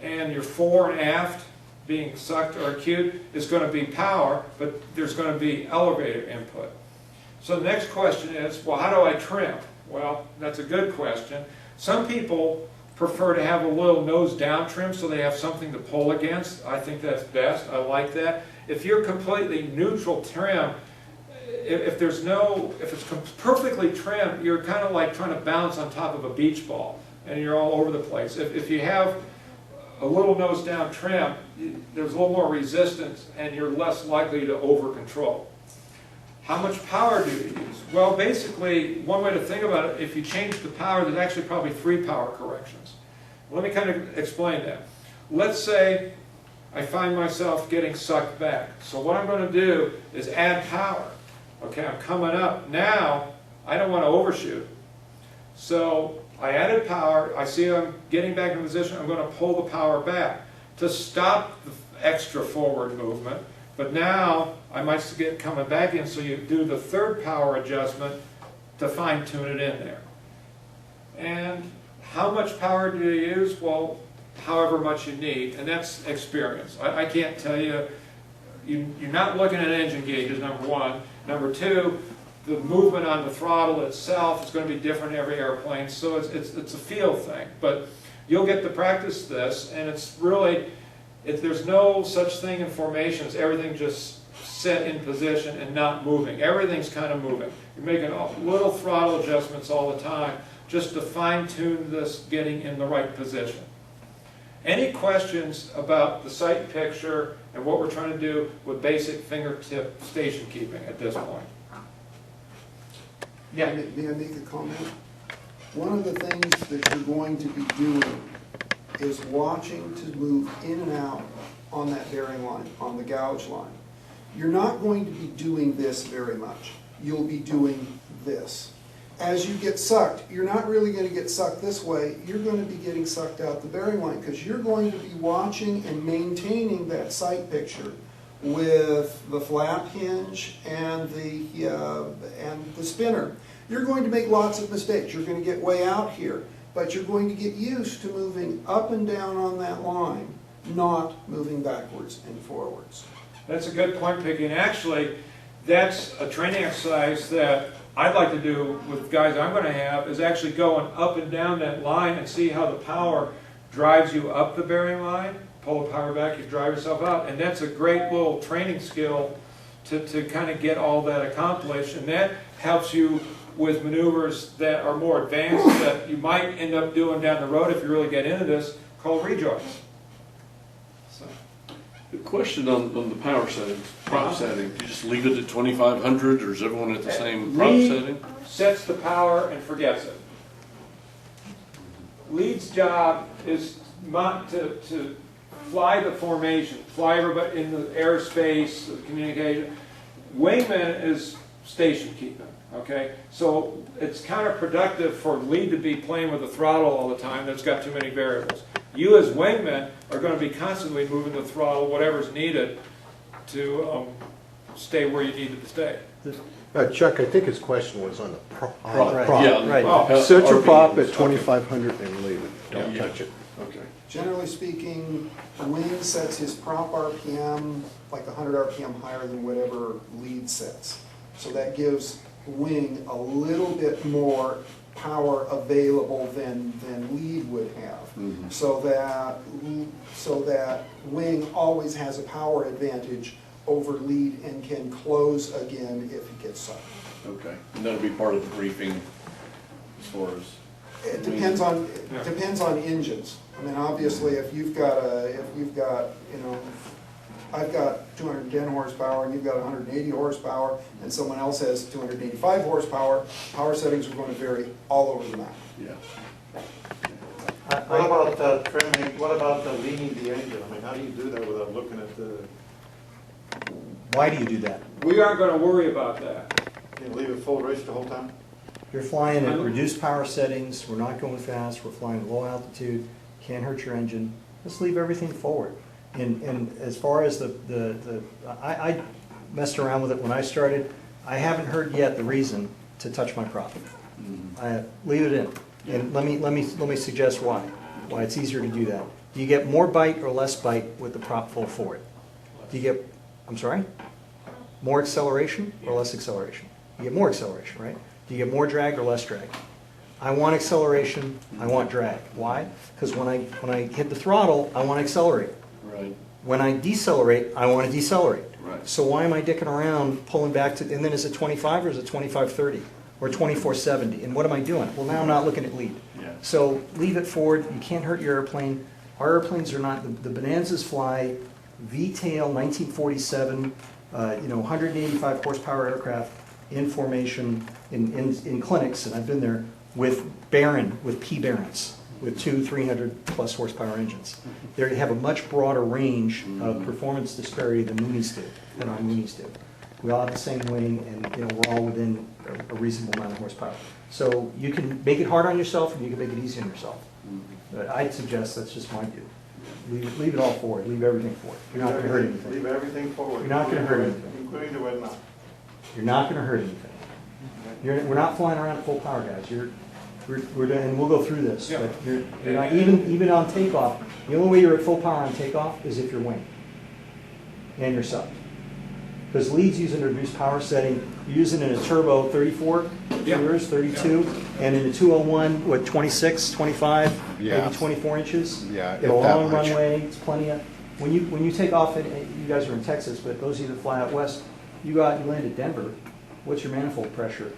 And your fore and aft being sucked or acute is going to be power, but there's going to be elevator input. So the next question is, well, how do I trim? Well, that's a good question. Some people prefer to have a little nose down trim so they have something to pull against. I think that's best. I like that. If you're completely neutral trim, if it's perfectly trimmed, you're kind of like trying to bounce on top of a beach ball and you're all over the place. If you have a little nose down trim, there's a little more resistance and you're less likely to over control. How much power do you use? Well, basically, one way to think about it, if you change the power, there's actually probably 3 power corrections. Let me kind of explain that. Let's say I find myself getting sucked back. So what I'm going to do is add power. Okay, I'm coming up. Now, I don't want to overshoot. So I added power. I see I'm getting back in position. I'm going to pull the power back to stop the extra forward movement. But now, I might get coming back in, so you do the 3rd power adjustment to fine-tune it in there. And how much power do you use? Well, however much you need, and that's experience. I can't tell you, you're not looking at engine gauges, number one. Number two, the movement on the throttle itself is going to be different every airplane, so it's a feel thing. But you'll get to practice this, and it's really, there's no such thing in formations, everything just set in position and not moving. Everything's kind of moving. You're making little throttle adjustments all the time just to fine-tune this getting in the right position. Any questions about the sight picture and what we're trying to do with basic fingertip station keeping at this point? Yeah. May I make a comment? One of the things that you're going to be doing is watching to move in and out on that bearing line, on the gouge line. You're not going to be doing this very much. You'll be doing this. As you get sucked, you're not really going to get sucked this way. You're going to be getting sucked out the bearing line because you're going to be watching and maintaining that sight picture with the flap hinge and the spinner. You're going to make lots of mistakes. You're going to get way out here, but you're going to get used to moving up and down on that line, not moving backwards and forwards. That's a good point, Piggy. And actually, that's a training exercise that I'd like to do with guys I'm going to have, is actually going up and down that line and see how the power drives you up the bearing line. Pull the power back, you drive yourself out. And that's a great little training skill to kind of get all that accomplished. And that helps you with maneuvers that are more advanced that you might end up doing down the road if you really get into this, called rejoins. So. The question on the power settings, prop setting, do you just leave it at 2,500 or is everyone at the same prop setting? Sets the power and forgets it. Lead's job is not to fly the formation, fly everybody in the airspace, the communication. Wingman is station keeping, okay? So it's counterproductive for lead to be playing with the throttle all the time that's got too many variables. You as wingmen are going to be constantly moving the throttle, whatever's needed to stay where you need it to stay. Chuck, I think his question was on the prop. Yeah, right. Oh. Set your RPMs, prop at okay. 2,500 and leave it. Don't Yeah. touch it. Okay. Generally speaking, Wing sets his prop RPM like 100 RPM higher than whatever lead sets. So that gives Wing a little bit more power available than lead would have. Mm-hmm. So that Wing always has a power advantage over lead and can close again if it gets sucked. Okay. And that'll be part of the briefing as far as It depends on engines. I mean, obviously, if you've got, you know, I've got 210 horsepower and you've got 180 horsepower and someone else has 285 horsepower, power settings are going to vary all over the map. Yeah. What about trimming, what about leaning the engine? I mean, how do you do that without looking at the, Why do you do that? We aren't gonna worry about that. you leave it full rich the whole time? You're flying at reduced power settings, we're not going fast, we're flying low altitude, can't hurt your engine, just leave everything forward. And as far as I messed around with it when I started, I haven't heard yet the reason to touch my prop. Leave it in. And let me suggest why it's easier to do that. Do you get more bite or less bite with the prop full forward? Do you get, I'm sorry? More acceleration or less acceleration? You get more acceleration, right? Do you get more drag or less drag? I want acceleration, I want drag. Why? Because when I hit the throttle, I want to accelerate. Right. When I decelerate, I want to decelerate. Right. So why am I dicking around pulling back to, and then is it 25 or is it 25-30 or 24-70? And what am I doing? Well, now I'm not looking at lead. Yeah. So leave it forward, you can't hurt your airplane. Our airplanes are not, the Bonanzas fly V-tail 1947, 185 horsepower aircraft in formation in clinics, and I've been there, with P Barons, with 300 plus horsepower engines. They have a much broader range of performance disparity than our Moonies do. We all have the same wing, and we're all within a reasonable amount of horsepower. So you can make it hard on yourself, and you can make it easy on yourself. But I'd suggest that's just my view. Leave it all forward. Leave everything forward. You're not going to hurt anything. Leave everything forward. You're not going to hurt anything. Including the wet mount. You're not going to hurt anything. We're not flying around at full power, guys. And we'll go through this. Yeah. But you're not even on takeoff. The only way you're at full power on takeoff is if you're wing and you're sub. Because leads use an reduced power setting. You're using in a turbo 34 yours, 32, and in a 201, what, 26, 25, Yeah. maybe 24 inches. Yeah, You have a if that long much. runway. It's plenty of. When you take off, you guys are in Texas, but those of you that fly out west, you land at Denver. What's your manifold pressure?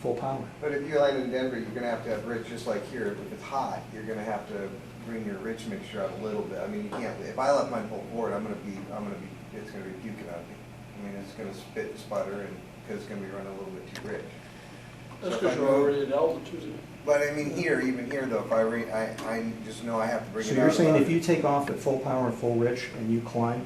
Full power. But if you land in Denver, you're gonna have to have rich, just like here, if it's hot, you're gonna have to bring your rich mixture out a little bit. I mean, you can't, if I left mine full forward, it's gonna be puking out of me. I mean, it's gonna spit and sputter, and, because it's gonna be running a little bit too rich. That's So if because I you're move- already at altitude. But I mean, even here though, if I just know I have to bring it So out. you're saying about- if you take off at full power and full rich and you climb,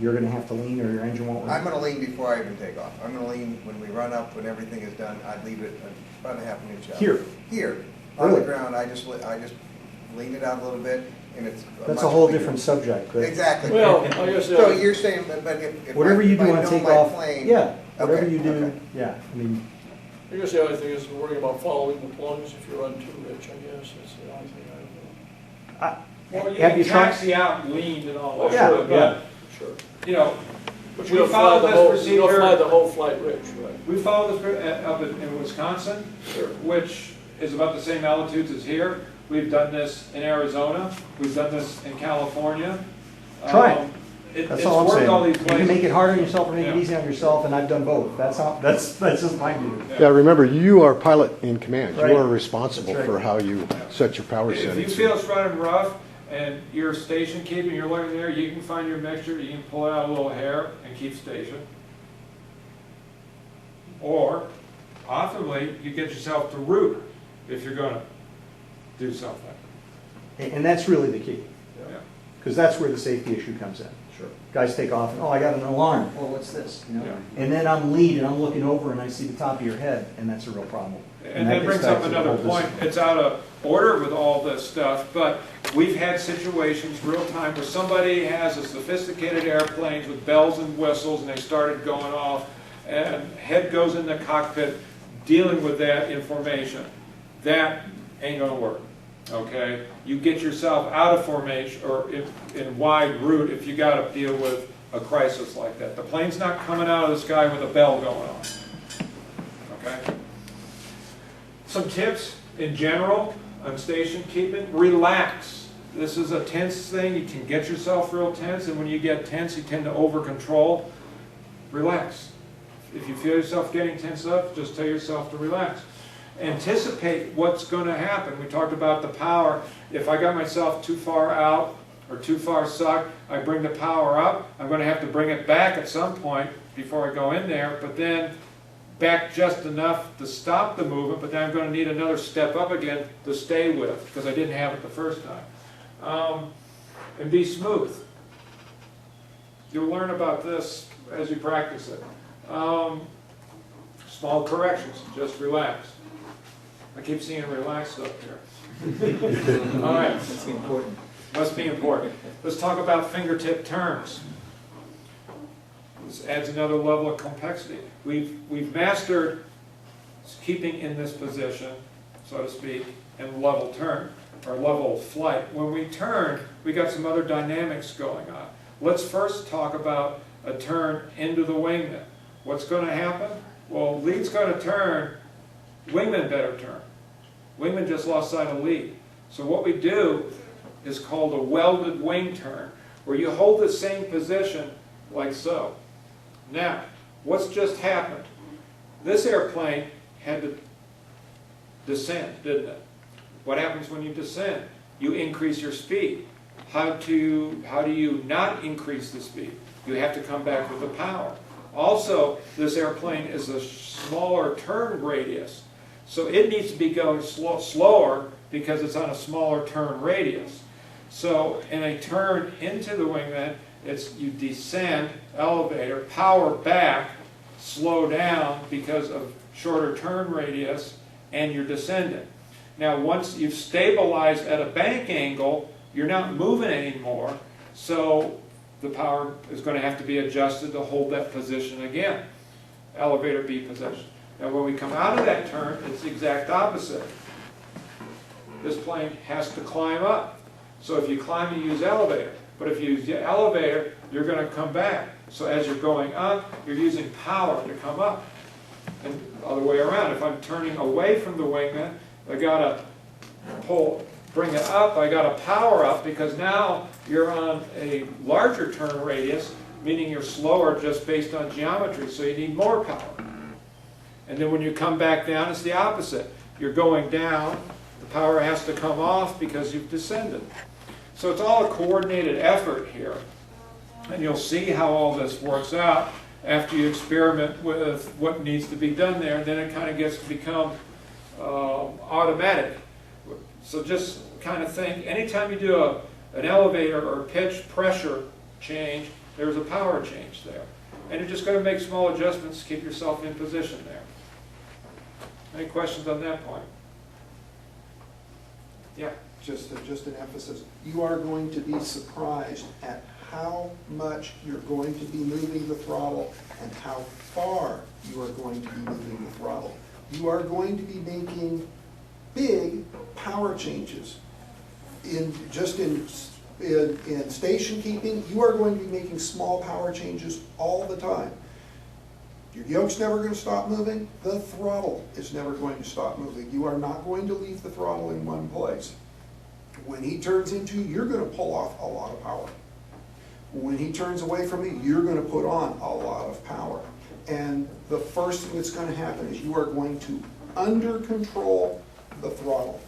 you're going to have to lean or your engine won't I'm run? gonna lean before I even take off. I'm gonna lean when we run up, when everything is done, I'd leave it about a half an inch out. Here, on the Really? ground, I just lean it out a little bit, and it's. That's a much whole cleaner. different subject. But Exactly. Well, like I So said, you're saying, but if whatever you do if I on know my takeoff, plane- yeah, whatever Okay, you do, okay. yeah. I mean, I guess the only thing is worrying about following the plunge if you run too rich, I guess, that's the only thing I don't know. Well, you have can you tried? taxi out and lean and all Oh, that, sure, but, Sure. But we you don't follow fly the this whole, procedure. you don't fly the whole flight rich, right? We follow this up in Wisconsin, Sure. which is about the same altitudes as here. We've done this in Arizona. We've done this in California. Try it. It's that's all I'm worked saying. all these You places. can make it hard on yourself or make it Yeah. easy on yourself, and I've done both. That's just my view. Yeah, remember, you are pilot in command. Right. You are responsible That's right. for how you set your power If you settings. feel it's running rough and you're station keeping, you're learning there, you can find your mixture, you can pull out a little hair and keep station. Or, optimally, you get yourself to route if you're gonna do something. And that's really the key, Yeah. because that's where the safety issue comes in. Sure. Guys take off, and, oh, I got an alarm. Oh, what's this? You know? Yeah. And then I'm lead, and I'm looking over, and I see the top of your head, and that's a real problem. And that that gets brings back up to the another whole point, discipline. it's out of order with all this stuff, but we've had situations real time where somebody has a sophisticated airplanes with bells and whistles and they started going off and head goes in the cockpit dealing with that information. That ain't gonna work, okay? You get yourself out of formation or in wide route if you gotta deal with a crisis like that. The plane's not coming out of the sky with a bell going on, okay? Some tips in general on station keeping: relax. This is a tense thing. You can get yourself real tense, and when you get tense, you tend to over control. Relax. If you feel yourself getting tense up, just tell yourself to relax. anticipate what's going to happen. We talked about the power. If I got myself too far out or too far sucked, I bring the power up. I'm going to have to bring it back at some point before I go in there, but then back just enough to stop the movement, but then I'm going to need another step up again to stay with, because I didn't have it the first time. And be smooth. You'll learn about this as you practice it. Small corrections, just relax. I keep seeing relaxed up here. All right. That's important. Must be important. Let's talk about fingertip turns. This adds another level of complexity. We've mastered keeping in this position, so to speak, and level turn, or level flight. When we turn, we got some other dynamics going on. Let's first talk about a turn into the wingman. What's going to happen? Well, lead's going to turn, wingman better turn. Wingman just lost sight of lead. So what we do is called a welded wing turn, where you hold the same position like so. Now, what's just happened? This airplane had to descend, didn't it? What happens when you descend? You increase your speed. How do you not increase the speed? You have to come back with the power. Also, this airplane is a smaller turn radius, so it needs to be going slower because it's on a smaller turn radius. So in a turn into the wingman, it's you descend, elevator, power back, slow down because of shorter turn radius, and you're descending. Now once you've stabilized at a bank angle, you're not moving anymore, so the power is going to have to be adjusted to hold that position again. Elevator B position. Now when we come out of that turn, it's the exact opposite. This plane has to climb up. So if you climb, you use elevator. But if you use the elevator, you're going to come back. So as you're going up, you're using power to come up. And the other way around. If I'm turning away from the wingman, I got to bring it up. I got to power up because now you're on a larger turn radius, meaning you're slower just based on geometry. So you need more power. And then when you come back down, it's the opposite. You're going down. The power has to come off because you've descended. So it's all a coordinated effort here. And you'll see how all this works out after you experiment with what needs to be done there. And then it kind of gets to become automatic. So just kind of think, anytime you do an elevator or pitch pressure change, there's a power change there. And you're just going to make small adjustments to keep yourself in position there. Any questions on that point? Yeah. Just an emphasis. You are going to be surprised at how much you're going to be moving the throttle and how far you are going to be moving the throttle. You are going to be making big power changes. In station keeping, you are going to be making small power changes all the time. Your yoke's never going to stop moving. The throttle is never going to stop moving. You are not going to leave the throttle in one place. When he turns into you, you're going to pull off a lot of power. When he turns away from you, you're going to put on a lot of power. And the first thing that's going to happen is you are going to under control the throttle.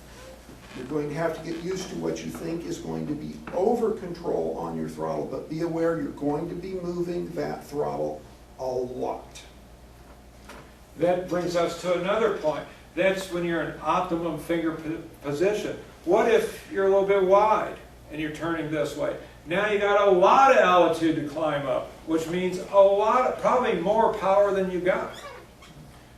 You're going to have to get used to what you think is going to be over control on your throttle, but be aware you're going to be moving that throttle a lot. That brings us to another point. That's when you're in optimum finger position. What if you're a little bit wide and you're turning this way? Now you got a lot of altitude to climb up, which means probably more power than you got.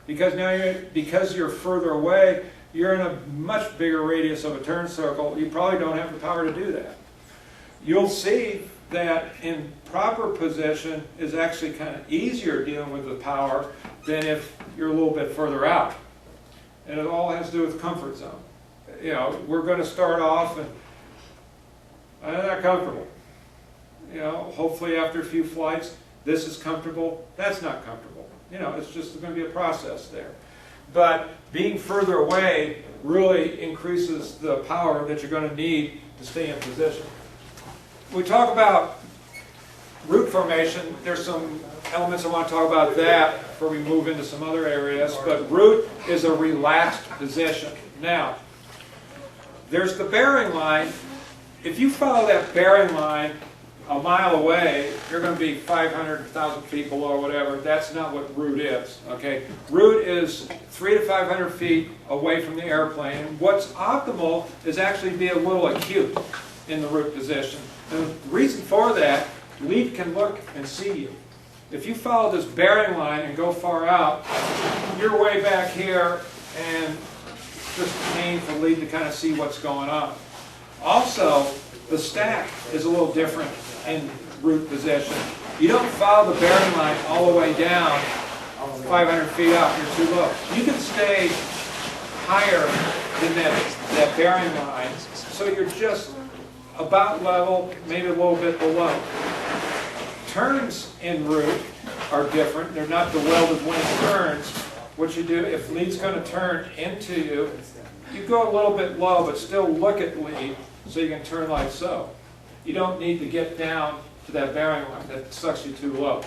Because now because you're further away, you're in a much bigger radius of a turn circle. You probably don't have the power to do that. You'll see that in proper position is actually kind of easier dealing with the power than if you're a little bit further out. And it all has to do with comfort zone. You know, we're going to start off and I'm not comfortable. You know, hopefully after a few flights, this is comfortable, that's not comfortable. You know, it's just going to be a process there. But being further away really increases the power that you're going to need to stay in position. We talk about route formation. There's some elements, I want to talk about that before we move into some other areas, but root is a relaxed position. Now, there's the bearing line. If you follow that bearing line a mile away, you're going to be 500, 1,000 feet below or whatever. That's not what root is, okay? Root is 300 to 500 feet away from the airplane. And what's optimal is actually be a little acute in the root position. And the reason for that, lead can look and see you. If you follow this bearing line and go far out, you're way back here, and it's just a pain for lead to kind of see what's going on. Also, the stack is a little different in root position. You don't follow the bearing line all the way down 500 feet out, you're too low. You can stay higher than that bearing line, so you're just about level, maybe a little bit below. Turns in root are different. They're not the welded wing turns. What you do, if lead's going to turn into you, you go a little bit low, but still look at lead so you can turn like so. You don't need to get down to that bearing line. That sucks you too low.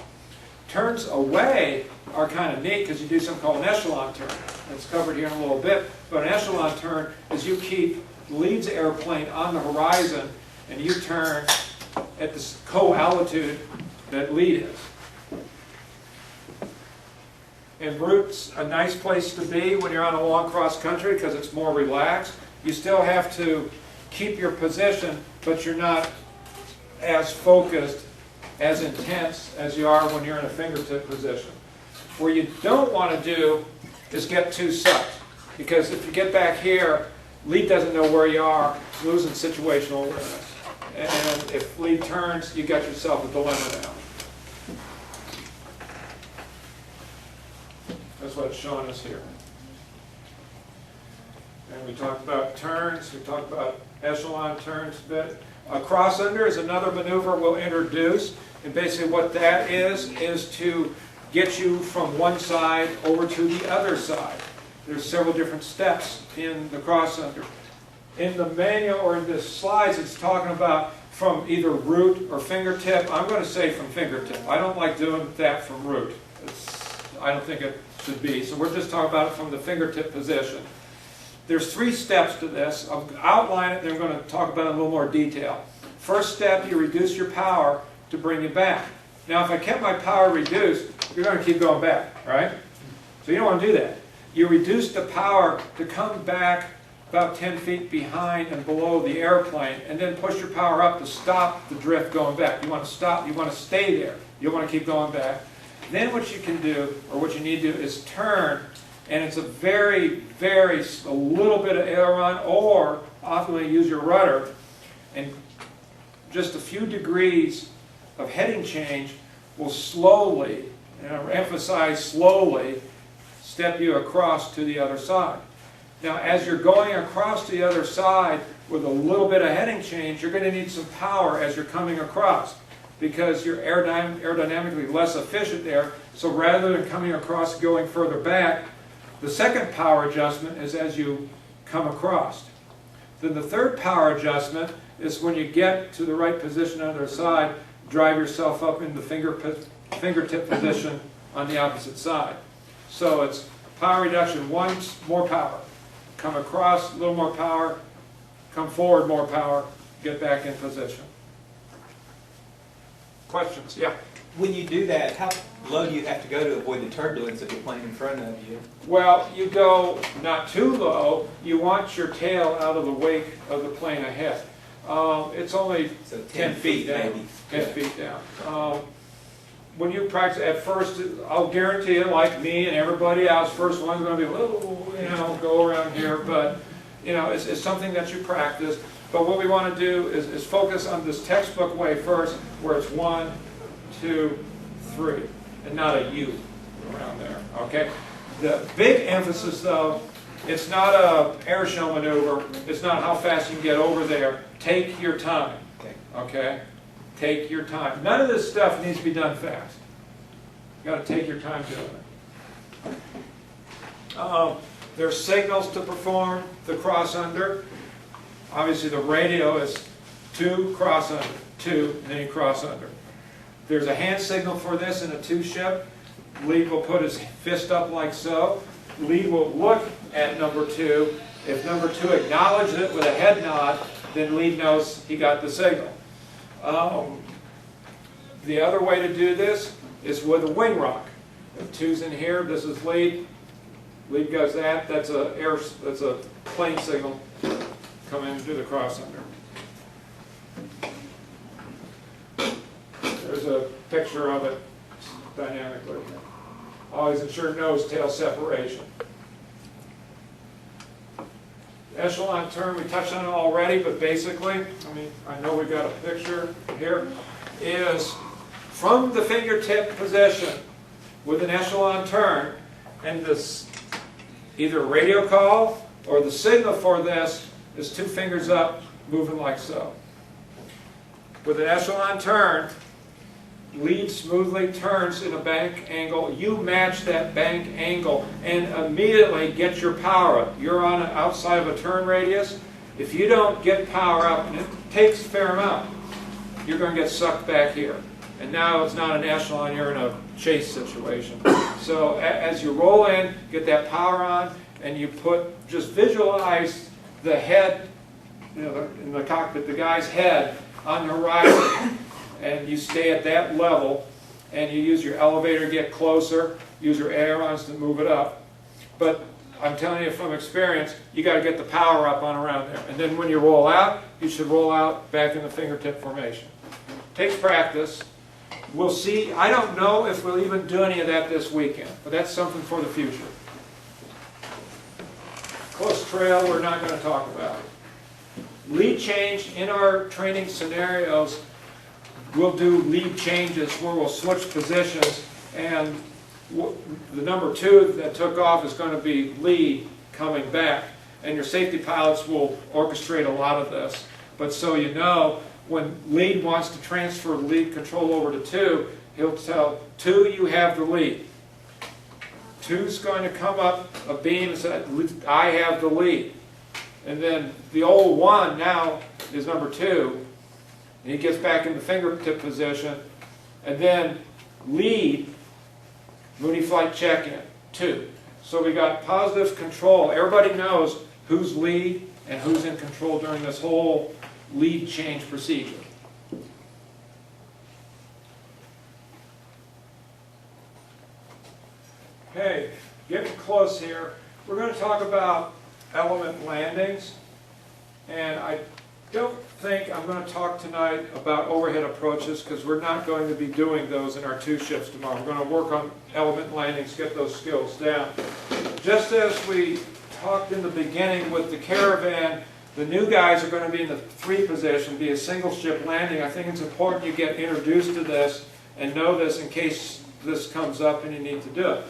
Turns away are kind of neat because you do something called an echelon turn. That's covered here in a little bit. But an echelon turn is you keep lead's airplane on the horizon and you turn at the co-altitude that lead is. And root's a nice place to be when you're on a long cross country because it's more relaxed. You still have to keep your position, but you're not as focused, as intense as you are when you're in a fingertip position. What you don't want to do is get too sucked, because if you get back here, lead doesn't know where you are, losing situational awareness. And if lead turns, you got yourself a dilemma now. That's what it's showing us here. And we talked about turns, we talked about echelon turns a bit. A cross under is another maneuver we'll introduce. And basically what that is to get you from one side over to the other side. There's several different steps in the cross under. In the manual or in the slides, it's talking about from either root or fingertip. I'm going to say from fingertip. I don't like doing that from root. I don't think it should be. So we're just talking about it from the fingertip position. There's 3 steps to this. I'll outline it, then I'm going to talk about it in a little more detail. First step, you reduce your power to bring you back. Now, if I kept my power reduced, you're going to keep going back, right? So you don't want to do that. You reduce the power to come back about 10 feet behind and below the airplane, and then push your power up to stop the drift going back. You want to stop, you want to stay there. You don't want to keep going back. Then what you can do, or what you need to do, is turn. And it's a a little bit of aileron, or optimally use your rudder, and just a few degrees of heading change will slowly, emphasize slowly, step you across to the other side. Now, as you're going across to the other side with a little bit of heading change, you're going to need some power as you're coming across, because you're aerodynamically less efficient there. So rather than coming across and going further back, the second power adjustment is as you come across. Then the third power adjustment is when you get to the right position on the other side, drive yourself up in the fingertip position on the opposite side. So it's power reduction, once, more power. Come across, a little more power. Come forward, more power. Get back in position. Questions? Yeah. When you do that, how low do you have to go to avoid the turbulence of the plane in front of you? Well, you go not too low. You want your tail out of the wake of the plane ahead. It's only So 10 feet down. maybe. 10 feet down. When you practice at first, I'll guarantee you, like me and everybody else, first one's going to be, oh, go around here. But, it's something that you practice. But what we want to do is focus on this textbook way first, where it's 1, 2, 3, and not a U around there, okay? The big emphasis, though, it's not a air show maneuver. It's not how fast you can get over there. Take your time, okay? Take your time. None of this stuff needs to be done fast. You got to take your time doing it. There's signals to perform the cross under. Obviously, the radio is 2, cross under, 2, and then you cross under. There's a hand signal for this in a two-ship. Lead will put his fist up like so. Lead will look at number 2. If number 2 acknowledges it with a head nod, then lead knows he got the signal. The other way to do this is with a wing rock. If 2's in here, this is lead. Lead goes that. That's a plane signal coming into the crossunder. There's a picture of it dynamically. Always ensure nose-tail separation. Echelon turn, we touched on it already, but basically, I know we've got a picture here, is from the fingertip position with an echelon turn, and this either radio call or the signal for this is 2 fingers up, moving like so. With an echelon turn, lead smoothly turns in a bank angle. You match that bank angle and immediately get your power up. You're on outside of a turn radius. If you don't get power up, and it takes a fair amount, you're going to get sucked back here. And now it's not an echelon, you're in a chase situation. So as you roll in, get that power on, and you just visualize the head, in the cockpit, the guy's head on the horizon. And you stay at that level, and you use your elevator to get closer, use your ailerons to move it up. But I'm telling you from experience, you got to get the power up on around there. And then when you roll out, you should roll out back in the fingertip formation. Takes practice. We'll see. I don't know if we'll even do any of that this weekend, but that's something for the future. Close trail, we're not going to talk about. Lead change in our training scenarios. We'll do lead changes where we'll switch positions, and the number 2 that took off is going to be lead coming back, and your safety pilots will orchestrate a lot of this. But so you know, when lead wants to transfer lead control over to 2, he'll tell 2, you have the lead. 2's going to come up a beam and say, I have the lead. And then the old 1 now is number 2. And he gets back in the fingertip position, and then lead, Mooney flight check-in, 2. So we got positive control. Everybody knows who's lead and who's in control during this whole lead change procedure. Okay, getting close here. We're going to talk about element landings, and I don't think I'm going to talk tonight about overhead approaches because we're not going to be doing those in our 2 shifts tomorrow. We're going to work on element landings, get those skills down. Just as we talked in the beginning with the Caravan, the new guys are going to be in the 3 position, be a single ship landing. I think it's important you get introduced to this and know this in case this comes up and you need to do it.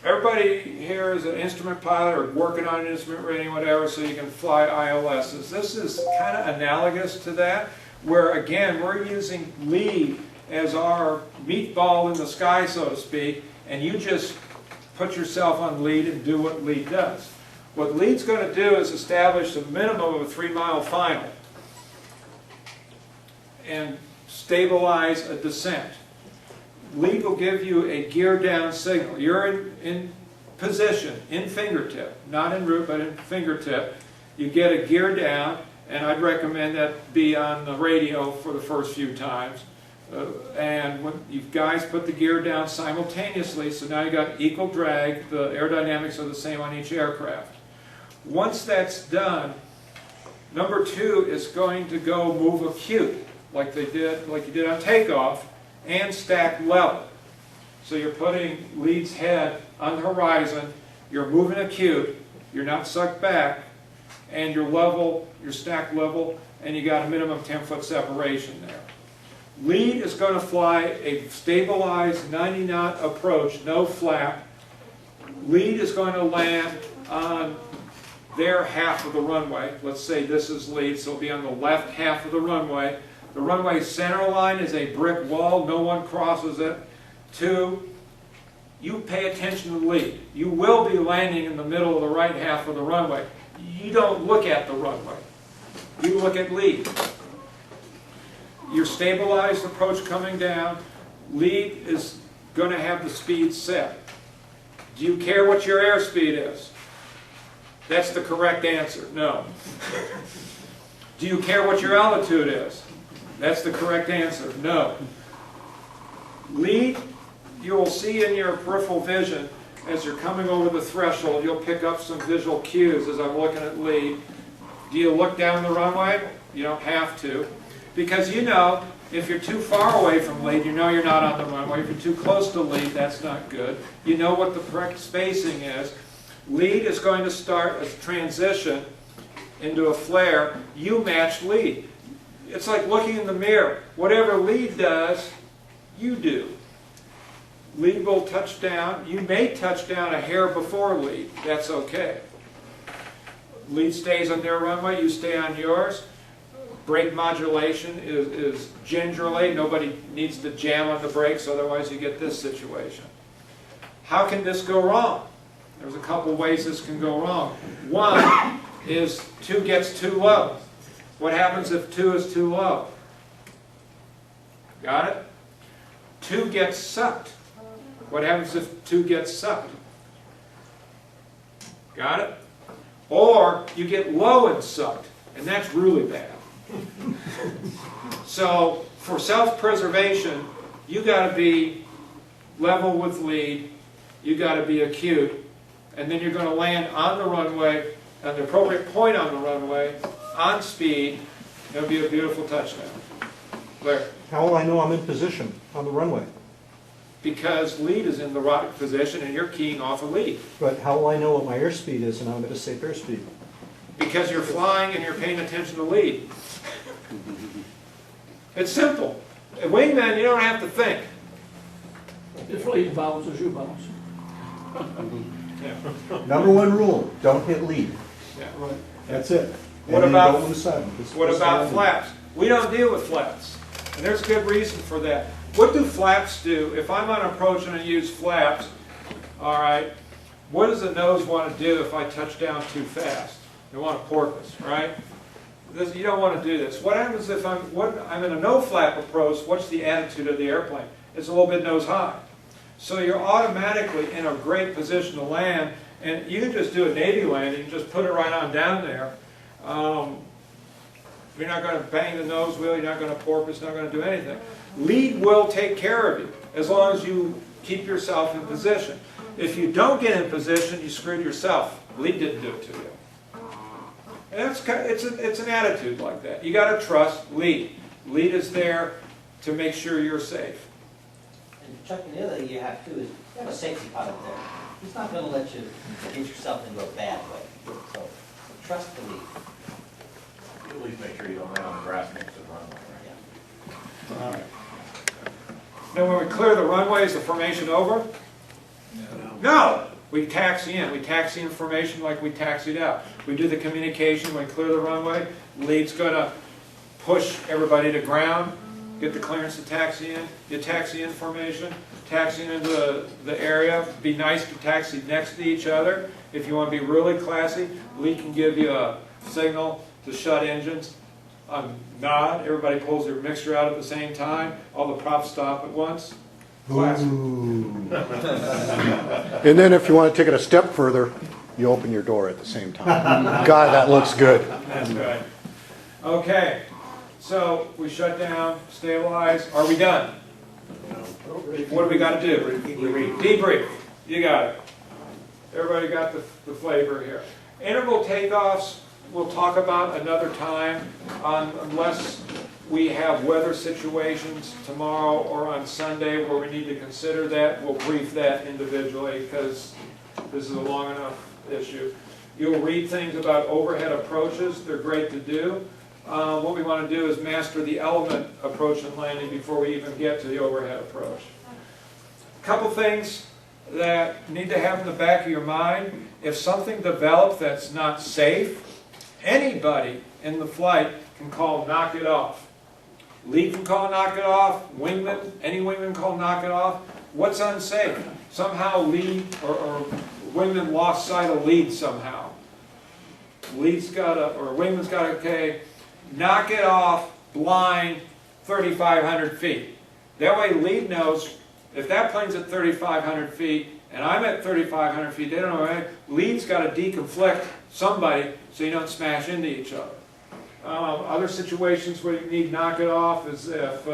Everybody here is an instrument pilot or working on an instrument rating, whatever, so you can fly ILSs. This is kind of analogous to that, where again, we're using lead as our meatball in the sky, so to speak, and you just put yourself on lead and do what lead does. What lead's going to do is establish a minimum of a 3-mile final and stabilize a descent. Lead will give you a gear down signal. You're in position, in fingertip, not in root, but in fingertip. You get a gear down, and I'd recommend that be on the radio for the first few times. And when you guys put the gear down simultaneously, so now you got equal drag, the aerodynamics are the same on each aircraft. Once that's done, number 2 is going to go move acute, like you did on takeoff, and stack level. So you're putting lead's head on the horizon, you're moving acute, you're not sucked back, and you're level, you're stacked level, and you got a minimum 10-foot separation there. Lead is going to fly a stabilized 90-knot approach, no flap. Lead is going to land on their half of the runway. Let's say this is lead, so it'll be on the left half of the runway. The runway center line is a brick wall. No one crosses it. 2, you pay attention to the lead. You will be landing in the middle of the right half of the runway. You don't look at the runway. You look at lead. your stabilized approach coming down, lead is going to have the speed set. Do you care what your airspeed is? That's the correct answer, no. Do you care what your altitude is? That's the correct answer, no. Lead, you will see in your peripheral vision, as you're coming over the threshold, you'll pick up some visual cues as I'm looking at lead. Do you look down the runway? You don't have to. Because you know, if you're too far away from lead, you know you're not on the runway. If you're too close to lead, that's not good. You know what the correct spacing is. Lead is going to start a transition into a flare. You match lead. It's like looking in the mirror. Whatever lead does, you do. Lead will touch down. You may touch down a hair before lead. That's okay. Lead stays on their runway, you stay on yours. Brake modulation is gingerly. Nobody needs to jam on the brakes, otherwise you get this situation. How can this go wrong? There's a couple ways this can go wrong. One is 2 gets too low. What happens if 2 is too low? Got it? 2 gets sucked. What happens if 2 gets sucked? Got it? Or you get low and sucked, and that's really bad. So for self-preservation, you got to be level with lead, you got to be acute, and then you're going to land on the runway, at the appropriate point on the runway, on speed. It'll be a beautiful touchdown. Larry? How will I know I'm in position on the runway? Because lead is in the right position and you're keying off a lead. But how will I know what my airspeed is and I'm at a safe airspeed? Because you're flying and you're paying attention to lead. It's simple. A wingman, you don't have to think. If lead bounces, you bounce. Yeah. Number 1 rule, don't hit lead. Yeah. That's it. What And then about- don't lose sight. What about flaps? We don't deal with flaps. And there's good reason for that. What do flaps do? If I'm on approach and I use flaps, all right, what does the nose want to do if I touch down too fast? They want to porpoise, right? You don't want to do this. What happens if I'm in a no-flap approach? What's the attitude of the airplane? It's a little bit nose high. So you're automatically in a great position to land, and you can just do a Navy landing, just put it right on down there. You're not going to bang the nose wheel, you're not going to porpoise, not going to do anything. Lead will take care of you, as long as you keep yourself in position. If you don't get in position, you screwed yourself. Lead didn't do it to you. And it's an attitude like that. You got to trust lead. Lead is there to make sure you're safe. And Chuck, and the other thing you have too is, you have a safety pilot there. He's not gonna let you get yourself into a bad way. So, trust the lead. At least make sure you don't land on the grass next to the runway, right? All right. Then when we clear the runway, is the formation over? No. We taxi in. We taxi in formation like we taxied out. We do the communication. When we clear the runway, lead's going to push everybody to ground, get the clearance to taxi in. You taxi in formation, taxi into the area. Be nice to taxi next to each other. If you want to be really classy, lead can give you a signal to shut engines. Nod. Everybody pulls their mixture out at the same time. All the props stop at once. Classic. And then if you want to take it a step further, you open your door at the same time. God, that looks good. That's right. Okay, so we shut down, stabilize. Are we done? What do we got to do? Debrief. You got it. Everybody got the flavor here. Interval takeoffs we'll talk about another time, unless we have weather situations tomorrow or on Sunday where we need to consider that. We'll brief that individually because this is a long enough issue. You'll read things about overhead approaches. They're great to do. What we want to do is master the element approach and landing before we even get to the overhead approach. A couple things that need to have in the back of your mind. If something develops that's not safe, anybody in the flight can call knock it off. Lead can call knock it off. Wingman, any wingman call knock it off. What's unsafe? Somehow lead or wingman lost sight of lead somehow. Lead's got to, or wingman's got to, okay, knock it off, blind, 3,500 feet. That way lead knows if that plane's at 3,500 feet and I'm at 3,500 feet, they don't know, right? Lead's got to deconflict somebody so you don't smash into each other. Other situations where you need to knock it off is if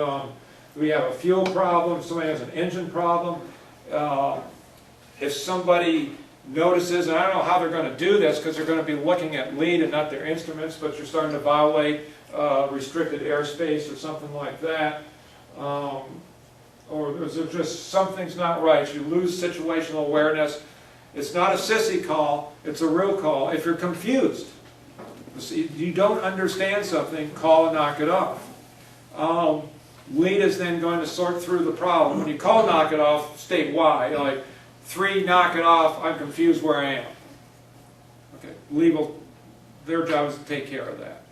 we have a fuel problem, somebody has an engine problem. If somebody notices, and I don't know how they're going to do this because they're going to be looking at lead and not their instruments, but you're starting to violate restricted airspace or something like that. Or there's just something's not right. You lose situational awareness. It's not a sissy call, it's a real call. If you're confused, you don't understand something, call and knock it off. Lead is then going to sort through the problem. When you call knock it off, state why. Like, 3, knock it off, I'm confused where I am. Okay, lead will, their job is to take care of that.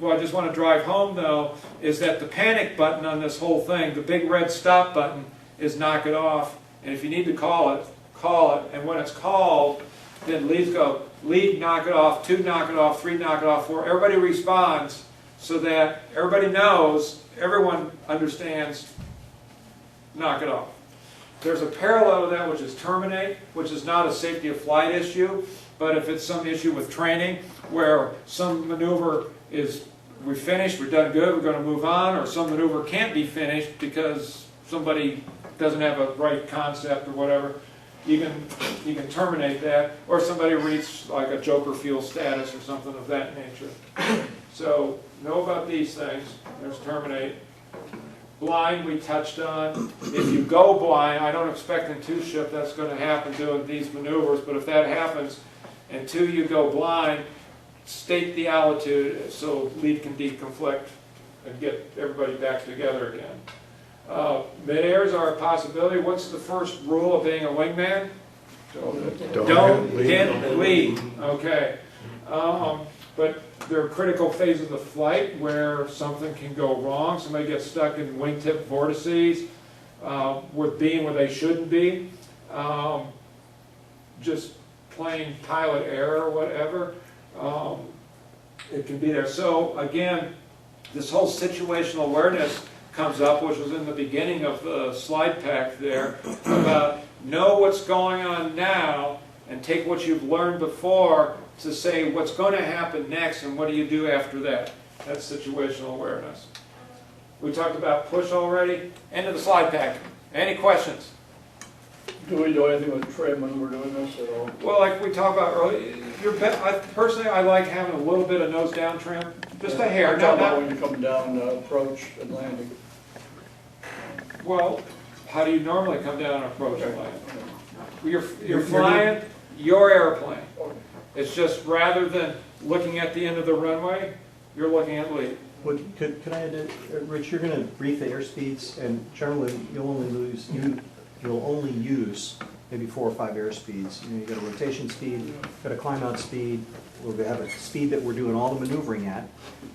What I just want to drive home, though, is that the panic button on this whole thing, the big red stop button, is knock it off. And if you need to call it, call it. And when it's called, then leads go, lead, knock it off, 2, knock it off, 3, knock it off, 4. Everybody responds so that everybody knows, everyone understands, knock it off. There's a parallel to that, which is terminate, which is not a safety of flight issue, but if it's some issue with training where some maneuver is, we finished, we're done good, we're going to move on, or some maneuver can't be finished because somebody doesn't have a right concept or whatever, you can terminate that, or somebody reaches like a joker fuel status or something of that nature. So know about these things. There's terminate. Blind we touched on. If you go blind, I don't expect in 2-ship that's going to happen doing these maneuvers, but if that happens and 2 you go blind, state the altitude so lead can deconflict and get everybody back together again. Mid-airs are a possibility. What's the first rule of being a wingman? Don't hit lead. Okay. But there are critical phases of flight where something can go wrong. Somebody gets stuck in wingtip vortices with being where they shouldn't be. Just plain pilot error or whatever. It can be there. So again, this whole situational awareness comes up, which was in the beginning of the slide pack there, about know what's going on now and take what you've learned before to say what's going to happen next and what do you do after that. That's situational awareness. We talked about push already. End of the slide pack. Any questions? Do we do anything with trim when we're doing this at all? Well, like we talked about earlier, personally I like having a little bit of nose down trim. Just a hair. I'm talking about when you come down approach and landing. Well, how do you normally come down and approach and land? You're flying your airplane. It's just rather than looking at the end of the runway, you're looking at lead. What, could I add, Rich, you're going to brief the airspeeds, and generally you'll only use maybe 4 or 5 airspeeds. You know, you got a rotation speed, got a climb out speed. We'll have a speed that we're doing all the maneuvering at,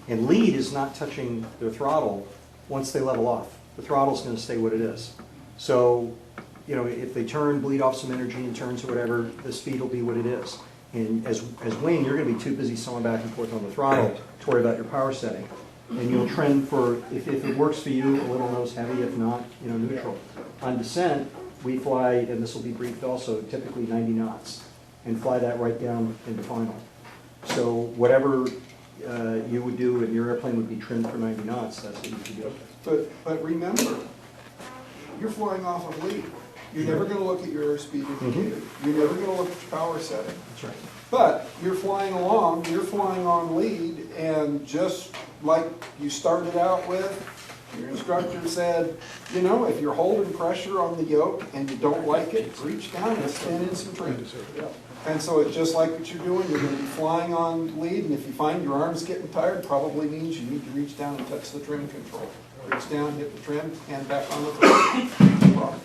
and lead is not touching their throttle once they level off. The throttle's going to stay what it is. So, you know, if they turn, bleed off some energy and turns or whatever, the speed will be what it is. And as wing, you're going to be too busy sawing back and forth on the throttle to worry about your power setting. And you'll trend for, if it works for you, a little nose heavy, if not, you know, neutral. On descent, we fly, and this will be briefed also, typically 90 knots, and fly that right down into final. So whatever you would do and your airplane would be trimmed for 90 knots, that's what you should do. But remember, you're flying off of lead. You're never going to look at your airspeed indicator. You're never going to look at your power setting. That's right. But you're flying along, you're flying on lead, and just like you started out with, your instructor said, you know, if you're holding pressure on the yoke and you don't like it, reach down and spin in some trim. And so it's just like what you're doing, you're going to be flying on lead, and if you find your arms getting tired, probably means you need to reach down and touch the trim control. Reach down, hit the trim, hand back on the throttle.